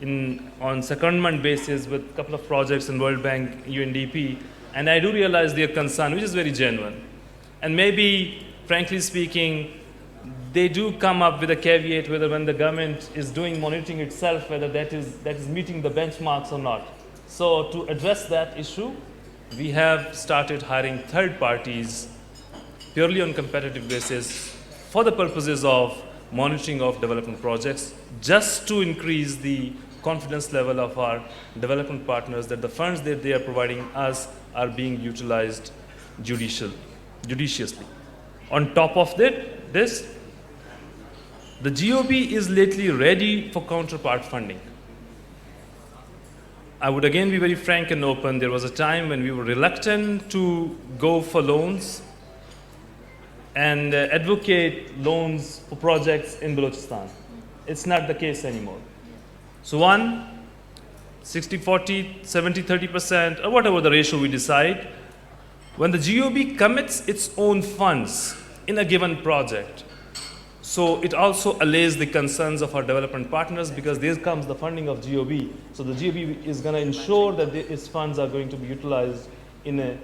[SPEAKER 4] on secondment basis with a couple of projects in World Bank, UNDP, and I do realize their concern, which is very genuine. And maybe, frankly speaking, they do come up with a caveat whether when the government is doing monitoring itself, whether that is meeting the benchmarks or not. So to address that issue, we have started hiring third parties purely on competitive basis for the purposes of monitoring of development projects, just to increase the confidence level of our development partners that the funds that they are providing us are being utilized judiciously. On top of this, the GOB is lately ready for counterpart funding. I would again be very frank and open. There was a time when we were reluctant to go for loans and advocate loans for projects in Balochistan. It's not the case anymore. So 60-40, 70-30%, or whatever the ratio we decide, when the GOB commits its own funds in a given project, so it also allays the concerns of our development partners, because there comes the funding of GOB. So the GOB is going to ensure that its funds are going to be utilized in a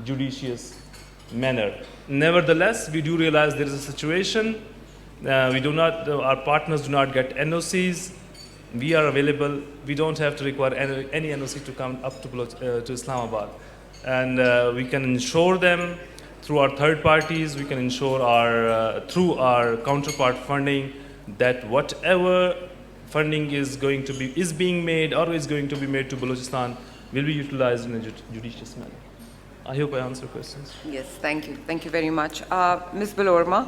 [SPEAKER 4] judicious manner. Nevertheless, we do realize there is a situation. Our partners do not get NOCs. We are available. We don't have to require any NOC to come up to Islamabad. And we can ensure them through our third parties. We can ensure through our counterpart funding that whatever funding is being made or is going to be made to Balochistan will be utilized in a judicious manner. I hope I answered questions.
[SPEAKER 2] Yes, thank you. Thank you very much. Ms. Balorma,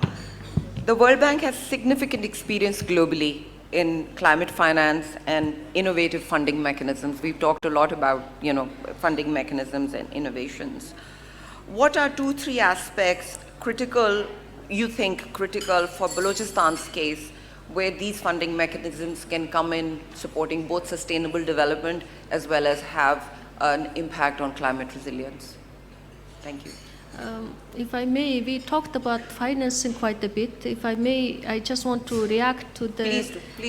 [SPEAKER 2] the World Bank has significant experience globally in climate finance and innovative funding mechanisms. We've talked a lot about, funding mechanisms and innovations. What are 2-3 aspects you think critical for Balochistan's case, where these funding mechanisms can come in supporting both sustainable development as well as have an impact on climate resilience? Thank you.
[SPEAKER 5] If I may, we talked about financing quite a bit. If I may, I just want to react to the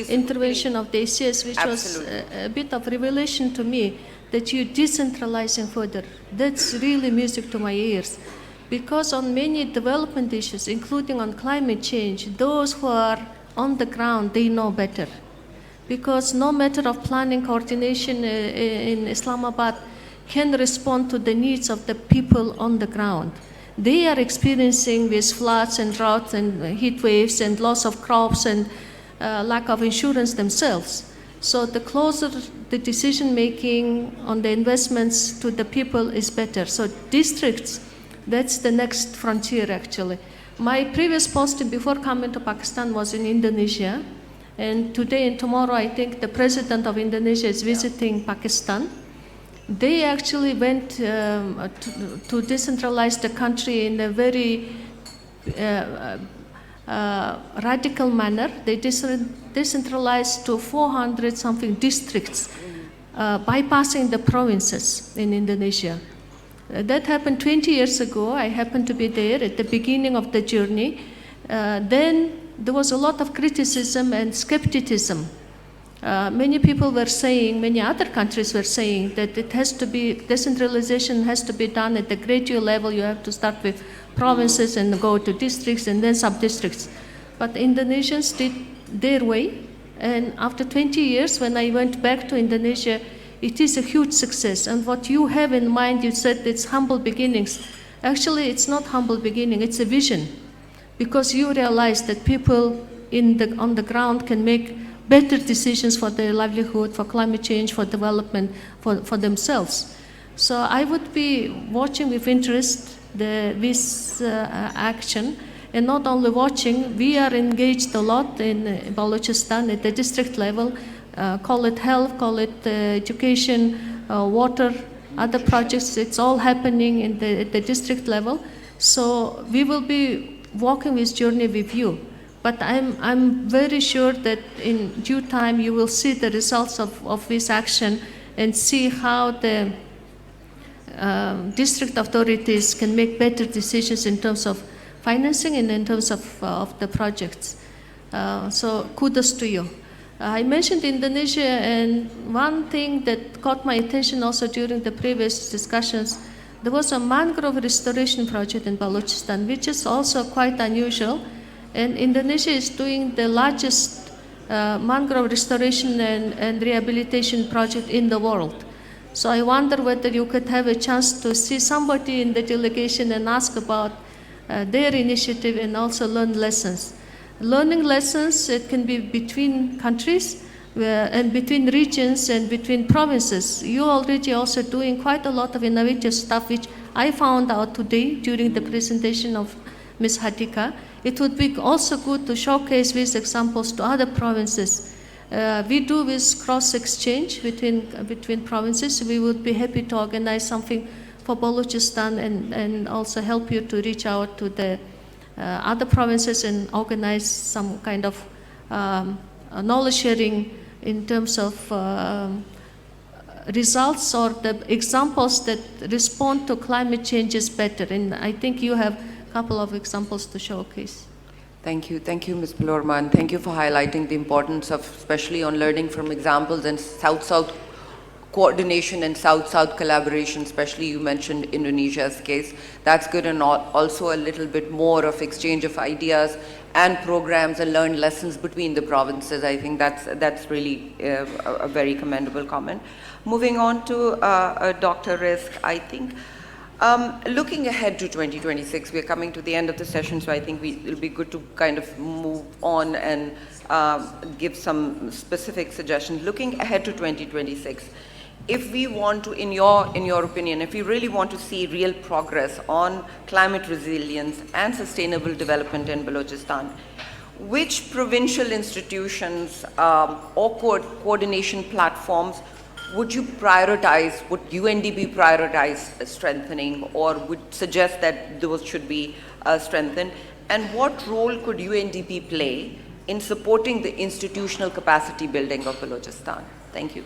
[SPEAKER 5] intervention of the ACS, which Absolutely. Was a bit of revelation to me, that you're decentralizing further. That's really music to my ears. Because on many development issues, including on climate change, those who are on the ground, they know better. Because no matter of planning coordination in Islamabad can respond to the needs of the people on the ground. They are experiencing with floods and droughts and heat waves and loss of crops and lack of insurance themselves. So the closer the decision making on the investments to the people is better. So districts, that's the next frontier actually. My previous posting before coming to Pakistan was in Indonesia. And today and tomorrow, I think the president of Indonesia is visiting Pakistan. They actually went to decentralize the country in a very radical manner. They decentralized to 400-something districts, bypassing the provinces in Indonesia. That happened 20 years ago. I happened to be there at the beginning of the journey. Then there was a lot of criticism and skepticism. Many people were saying, many other countries were saying that decentralization has to be done at the gradual level. You have to start with provinces and go to districts and then sub-districts. But Indonesians did their way. And after 20 years, when I went back to Indonesia, it is a huge success. And what you have in mind, you said it's humble beginnings. Actually, it's not humble beginning, it's a vision. Because you realize that people on the ground can make better decisions for their livelihood, for climate change, for development, for themselves. So I would be watching with interest this action, and not only watching, we are engaged a lot in Balochistan at the district level, call it health, call it education, water, other projects, it's all happening at the district level. So we will be walking this journey with you. But I'm very sure that in due time you will see the results of this action and see how the district authorities can make better decisions in terms of financing and in terms of the projects. So kudos to you. I mentioned Indonesia, and one thing that caught my attention also during the previous discussions, there was a mangrove restoration project in Balochistan, which is also quite unusual. And Indonesia is doing the largest mangrove restoration and rehabilitation project in the world. So I wonder whether you could have a chance to see somebody in the delegation and ask about their initiative and also learn lessons. Learning lessons, it can be between countries and between regions and between provinces. You already also doing quite a lot of innovative stuff, which I found out today during the presentation of Ms. Hadika. It would be also good to showcase these examples to other provinces. We do this cross-exchange between provinces. We would be happy to organize something for Balochistan and also help you to reach out to the other provinces and organize some kind of knowledge sharing in terms of results or the examples that respond to climate changes better. And I think you have a couple of examples to showcase.
[SPEAKER 2] Thank you, Ms. Palorma, and thank you for highlighting the importance of, especially on learning from examples and South-South coordination and South-South collaboration, especially you mentioned Indonesia's case. That's good, and also a little bit more of exchange of ideas and programs and learned lessons between the provinces. I think that's really a very commendable comment. Moving on to Dr. Risk, I think looking ahead to 2026, we're coming to the end of the session, so I think it'll be good to kind of move on and give some specific suggestions. Looking ahead to 2026, if we want to, in your opinion, if we really want to see real progress on climate resilience and sustainable development in Balochistan, which provincial institutions or coordination platforms would you prioritize, would UNDP prioritize strengthening, or would suggest that those should be strengthened? And what role could UNDP play in supporting the institutional capacity building of Balochistan? Thank you.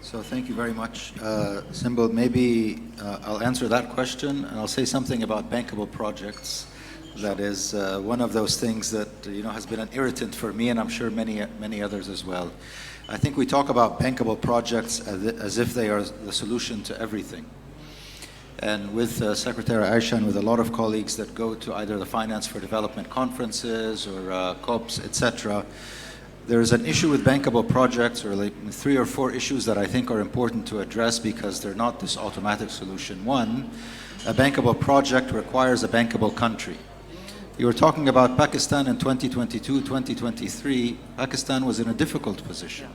[SPEAKER 6] So thank you very much. Symbol, maybe I'll answer that question, and I'll say something about bankable projects. That is one of those things that has been an irritant for me, and I'm sure many others as well. I think we talk about bankable projects as if they are the solution to everything. And with Secretary Aisha and with a lot of colleagues that go to either the Finance for Development conferences or COPs, etc., there's an issue with bankable projects, or like 3 or 4 issues that I think are important to address because they're not this automatic solution. One, a bankable project requires a bankable country. You were talking about Pakistan in 2022, 2023. Pakistan was in a difficult position.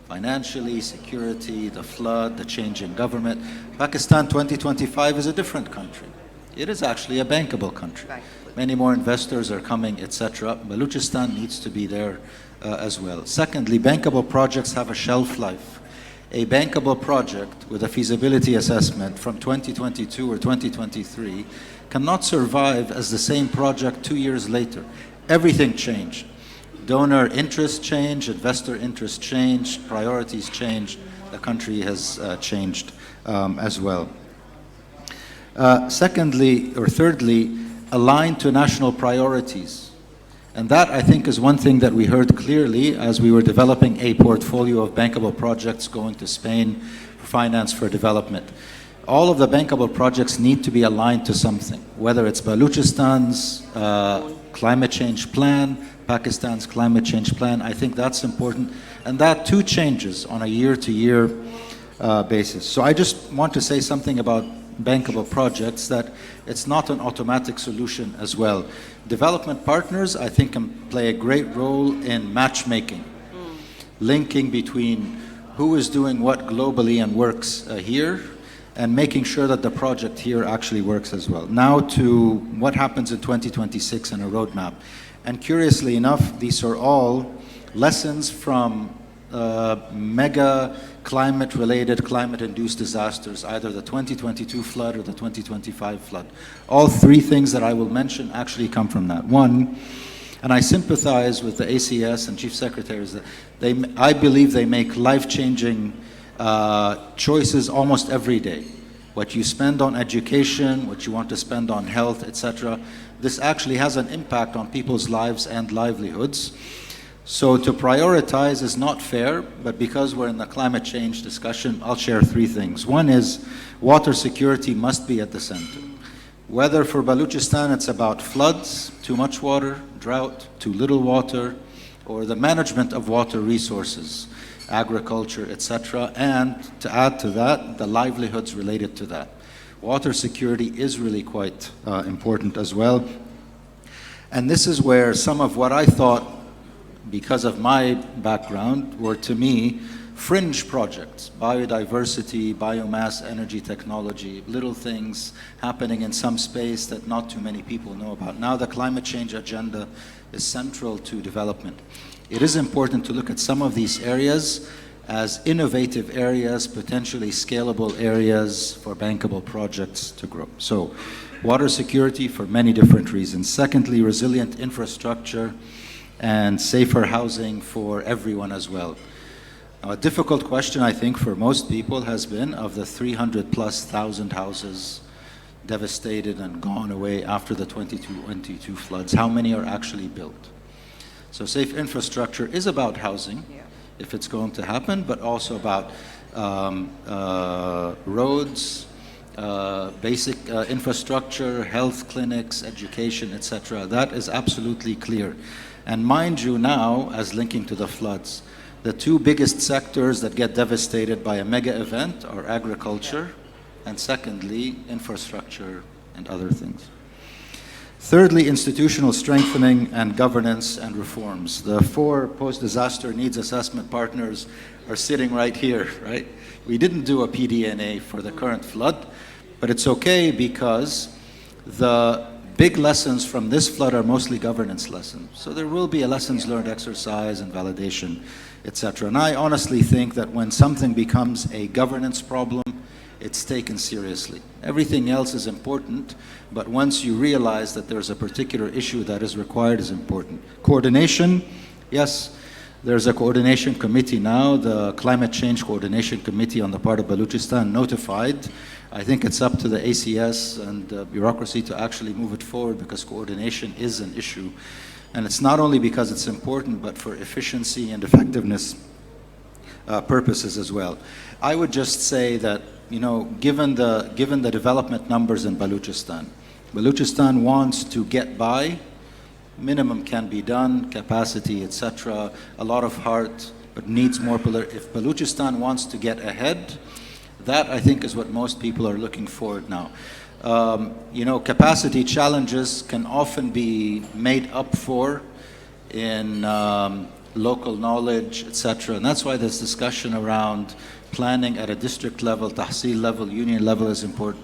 [SPEAKER 6] Financially, security, the flood, the change in government. Pakistan 2025 is a different country. It is actually a bankable country. Many more investors are coming, etc. Balochistan needs to be there as well. Secondly, bankable projects have a shelf life. A bankable project with a feasibility assessment from 2022 or 2023 cannot survive as the same project 2 years later. Everything changed. Donor interest changed, investor interest changed, priorities changed. The country has changed as well. Thirdly, aligned to national priorities. And that, I think, is one thing that we heard clearly as we were developing a portfolio of bankable projects going to Spain for Finance for Development. All of the bankable projects need to be aligned to something, whether it's Balochistan's climate change plan, Pakistan's climate change plan. I think that's important. And that too changes on a year-to-year basis. So I just want to say something about bankable projects, that it's not an automatic solution as well. Development partners, I think, can play a great role in matchmaking, linking between who is doing what globally and works here, and making sure that the project here actually works as well. Now to what happens in 2026 and a roadmap. And curiously enough, these are all lessons from mega climate-related, climate-induced disasters, either the 2022 flood or the 2025 flood. All 3 things that I will mention actually come from that. One, and I sympathize with the ACS and Chief Secretaries, that I believe they make life-changing choices almost every day. What you spend on education, what you want to spend on health, etc. This actually has an impact on people's lives and livelihoods. So to prioritize is not fair, but because we're in the climate change discussion, I'll share three things. One is water security must be at the center. Whether for Balochistan it's about floods, too much water, drought, too little water, or the management of water resources, agriculture, etc., and to add to that, the livelihoods related to that. Water security is really quite important as well. And this is where some of what I thought, because of my background, were to me fringe projects, biodiversity, biomass, energy technology, little things happening in some space that not too many people know about. Now the climate change agenda is central to development. It is important to look at some of these areas as innovative areas, potentially scalable areas for bankable projects to grow. So water security for many different reasons. Secondly, resilient infrastructure and safer housing for everyone as well. Now, a difficult question, I think, for most people has been, of the 300,000+ houses devastated and gone away after the 2022 floods, how many are actually built? So safe infrastructure is about housing, if it's going to happen, but also about roads, basic infrastructure, health clinics, education, etc. That is absolutely clear. And mind you now, as linking to the floods, the two biggest sectors that get devastated by a mega event are agriculture, and secondly, infrastructure and other things. Thirdly, institutional strengthening and governance and reforms. The 4 post-disaster needs assessment partners are sitting right here, right? We didn't do a PDNA for the current flood, but it's okay because the big lessons from this flood are mostly governance lessons. So there will be a lessons learned exercise and validation, etc. And I honestly think that when something becomes a governance problem, it's taken seriously. Everything else is important, but once you realize that there's a particular issue that is required is important. Coordination, yes, there's a coordination committee now, the Climate Change Coordination Committee on the part of Balochistan notified. I think it's up to the ACS and the bureaucracy to actually move it forward because coordination is an issue. And it's not only because it's important, but for efficiency and effectiveness purposes as well. I would just say that, you know, given the development numbers in Balochistan, Balochistan wants to get by, minimum can be done, capacity, etc., a lot of heart, but needs more. If Balochistan wants to get ahead, that I think is what most people are looking forward now. You know, capacity challenges can often be made up for in local knowledge, etc. And that's why this discussion around planning at a district level, tahsil level, union level is important.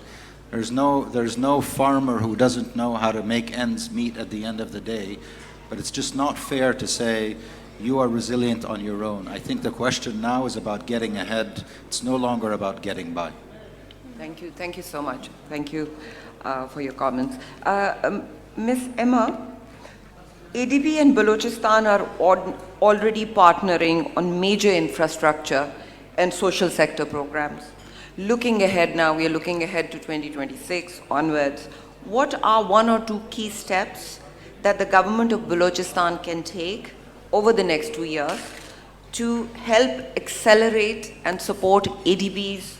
[SPEAKER 6] There's no farmer who doesn't know how to make ends meet at the end of the day, but it's just not fair to say you are resilient on your own. I think the question now is about getting ahead. It's no longer about getting by.
[SPEAKER 2] Thank you so much. Thank you for your comments. Ms. Emma, ADB and Balochistan are already partnering on major infrastructure and social sector programs. Looking ahead now, we are looking ahead to 2026 onwards. What are 1 or 2 key steps that the government of Balochistan can take over the next 2 years to help accelerate and support ADB's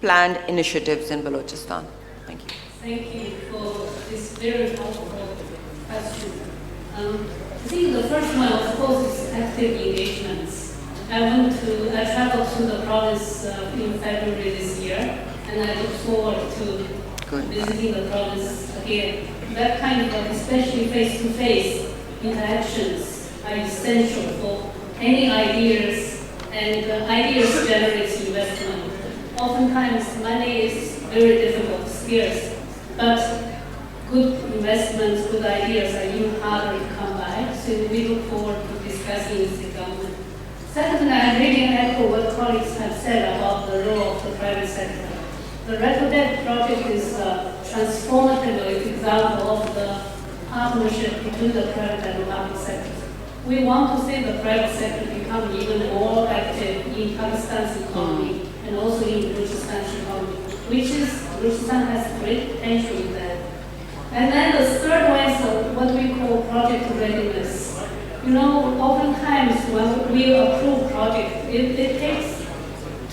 [SPEAKER 2] planned initiatives in Balochistan? Thank you.
[SPEAKER 7] Thank you for this very helpful question. I think the first one, of course, is active engagements. I traveled to the province in February this year, and I look forward to visiting the province again. That kind of, especially face-to-face interactions, are essential for any ideas, and ideas generate investment. Oftentimes, money is very difficult, scarce, but good investments, good ideas are even harder to come by. So we look forward to discussing with the government. Secondly, I really echo what colleagues have said about the role of the private sector. The RECODEC project is a transformative example of the partnership between the private and the public sector. We want to see the private sector become even more active in Pakistan's economy and also in Balochistan's economy, Balochistan has great potential in that. And then the third one is what we call project readiness. You know, oftentimes sometimes when we approve projects, it takes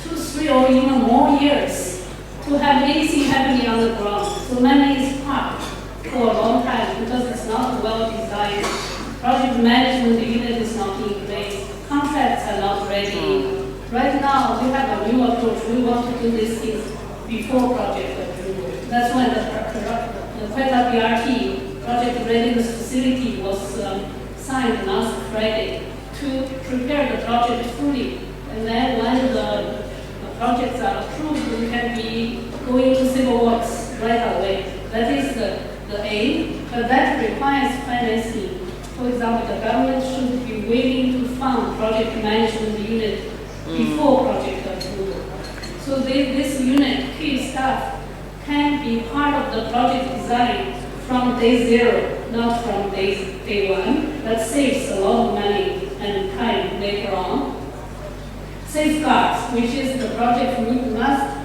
[SPEAKER 7] 2, 3, or even more years to have anything happening on the ground. So money is parked for a long time because it's not well designed. Project management unit is not in place. Contracts are not ready. Right now, we have a new approach. We want to do these things before project approval. That's when the Quetta BRT, Project Readiness Facility, was signed last Friday to prepare the project fully. And then when the projects are approved, we can be going to civil works right away. That is the aim, but that requires financing. For example, the government should be willing to fund project management unit before project approval. So this unit, key staff, can be part of the project design from day 0, not from day 1. That saves a lot of money and time later on. Safeguards, which is the project must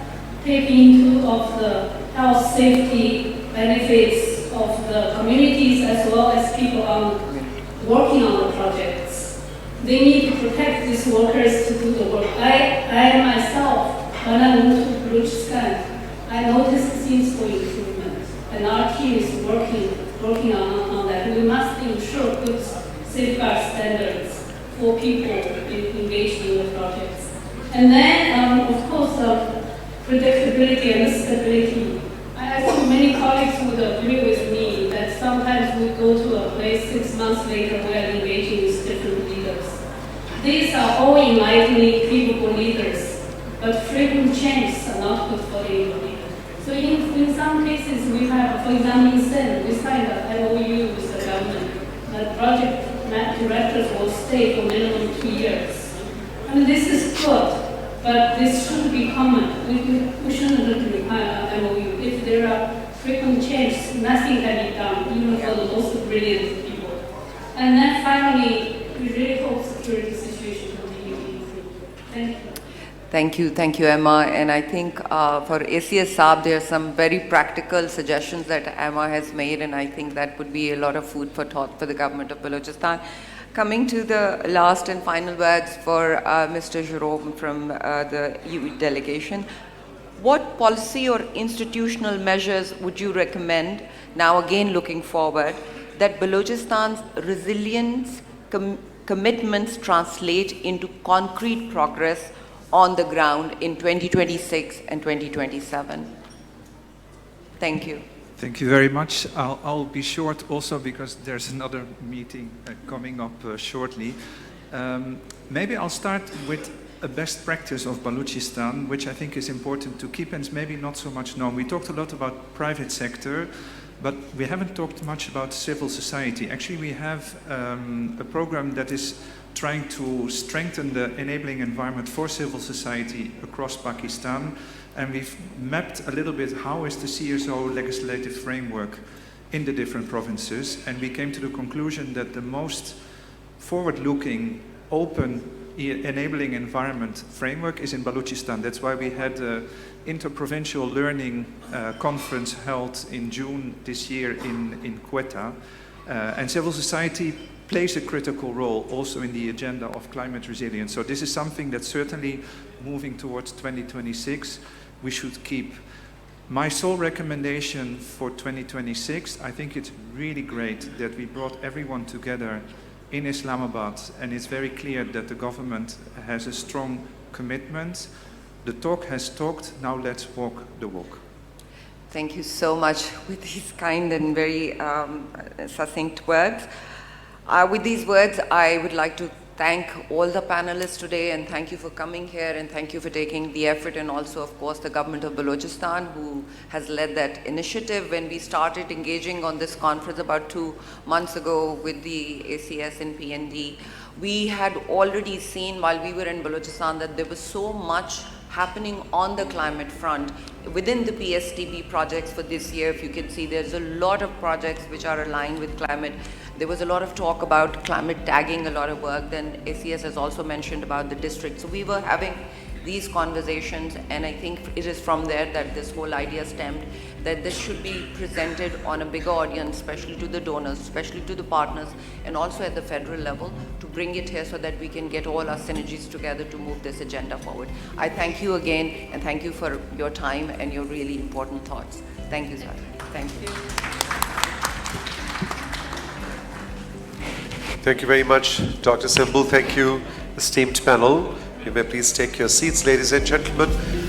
[SPEAKER 7] take into of the health safety benefits of the communities as well as people working on the projects. They need to protect these workers to do the work. I myself, when I moved to Balochistan, I noticed things for improvement, and our team is working on that. We must ensure good safeguard standards for people engaged in the projects. And then, of course, predictability and stability. I think many colleagues would agree with me that sometimes we go to a place 6 months later we are engaging with different leaders. These are all enlightened, capable leaders, but frequent changes are not good for anybody. So in some cases we have, for example, in Sen, we signed an MOU with the government that project directors will stay for minimum 2 years. I mean, this is good, but this should be common. We shouldn't require an MOU. If there are frequent changes, nothing can be done, even for the most brilliant people. And then finally, we really hope security situation continue to improve. Thank you.
[SPEAKER 2] Thank you, Emma. And I think for ACS Saab, there are some very practical suggestions that Emma has made, and I think that would be a lot of food for thought for the government of Balochistan. Coming to the last and final words for Mr. Jerome from the EU delegation, what policy or institutional measures would you recommend, now again looking forward, that Balochistan's resilience commitments translate into concrete progress on the ground in 2026 and 2027? Thank you.
[SPEAKER 8] Thank you very much. I'll be short also because there's another meeting coming up shortly. Maybe I'll start with a best practice of Balochistan, which I think is important to keep and maybe not so much known. We talked a lot about private sector, but we haven't talked much about civil society. Actually, we have a program that is trying to strengthen the enabling environment for civil society across Pakistan. And we've mapped a little bit how is the CSO legislative framework in the different provinces. And we came to the conclusion that the most forward-looking, open, enabling environment framework is in Balochistan. That's why we had an inter-provincial learning conference held in June this year in Quetta. And civil society plays a critical role also in the agenda of climate resilience. So this is something that's certainly moving towards 2026. We should keep. My sole recommendation for 2026, I think it's really great that we brought everyone together in Islamabad, and it's very clear that the government has a strong commitment. The talk has talked, now let's walk the walk.
[SPEAKER 2] Thank you so much with these kind and very succinct words. With these words, I would like to thank all the panelists today, and thank you for coming here, and thank you for taking the effort, and also, of course, the government of Balochistan, who has led that initiative. When we started engaging on this conference about 2 months ago with the ACS and P&DD, we had already seen while we were in Balochistan that there was so much happening on the climate front within the PSTB projects for this year. If you can see, there's a lot of projects which are aligned with climate. There was a lot of talk about climate tagging, a lot of work. Then ACS has also mentioned about the district. So we were having these conversations, and I think it is from there that this whole idea stemmed, that this should be presented on a bigger audience, especially to the donors, especially to the partners, and also at the federal level, to bring it here so that we can get all our synergies together to move this agenda forward. I thank you again, and thank you for your time and your really important thoughts. Thank you, sir. Thank you.
[SPEAKER 1] Thank you very much, Dr. Symbol. Thank you, esteemed panel. You may please take your seats, ladies and gentlemen.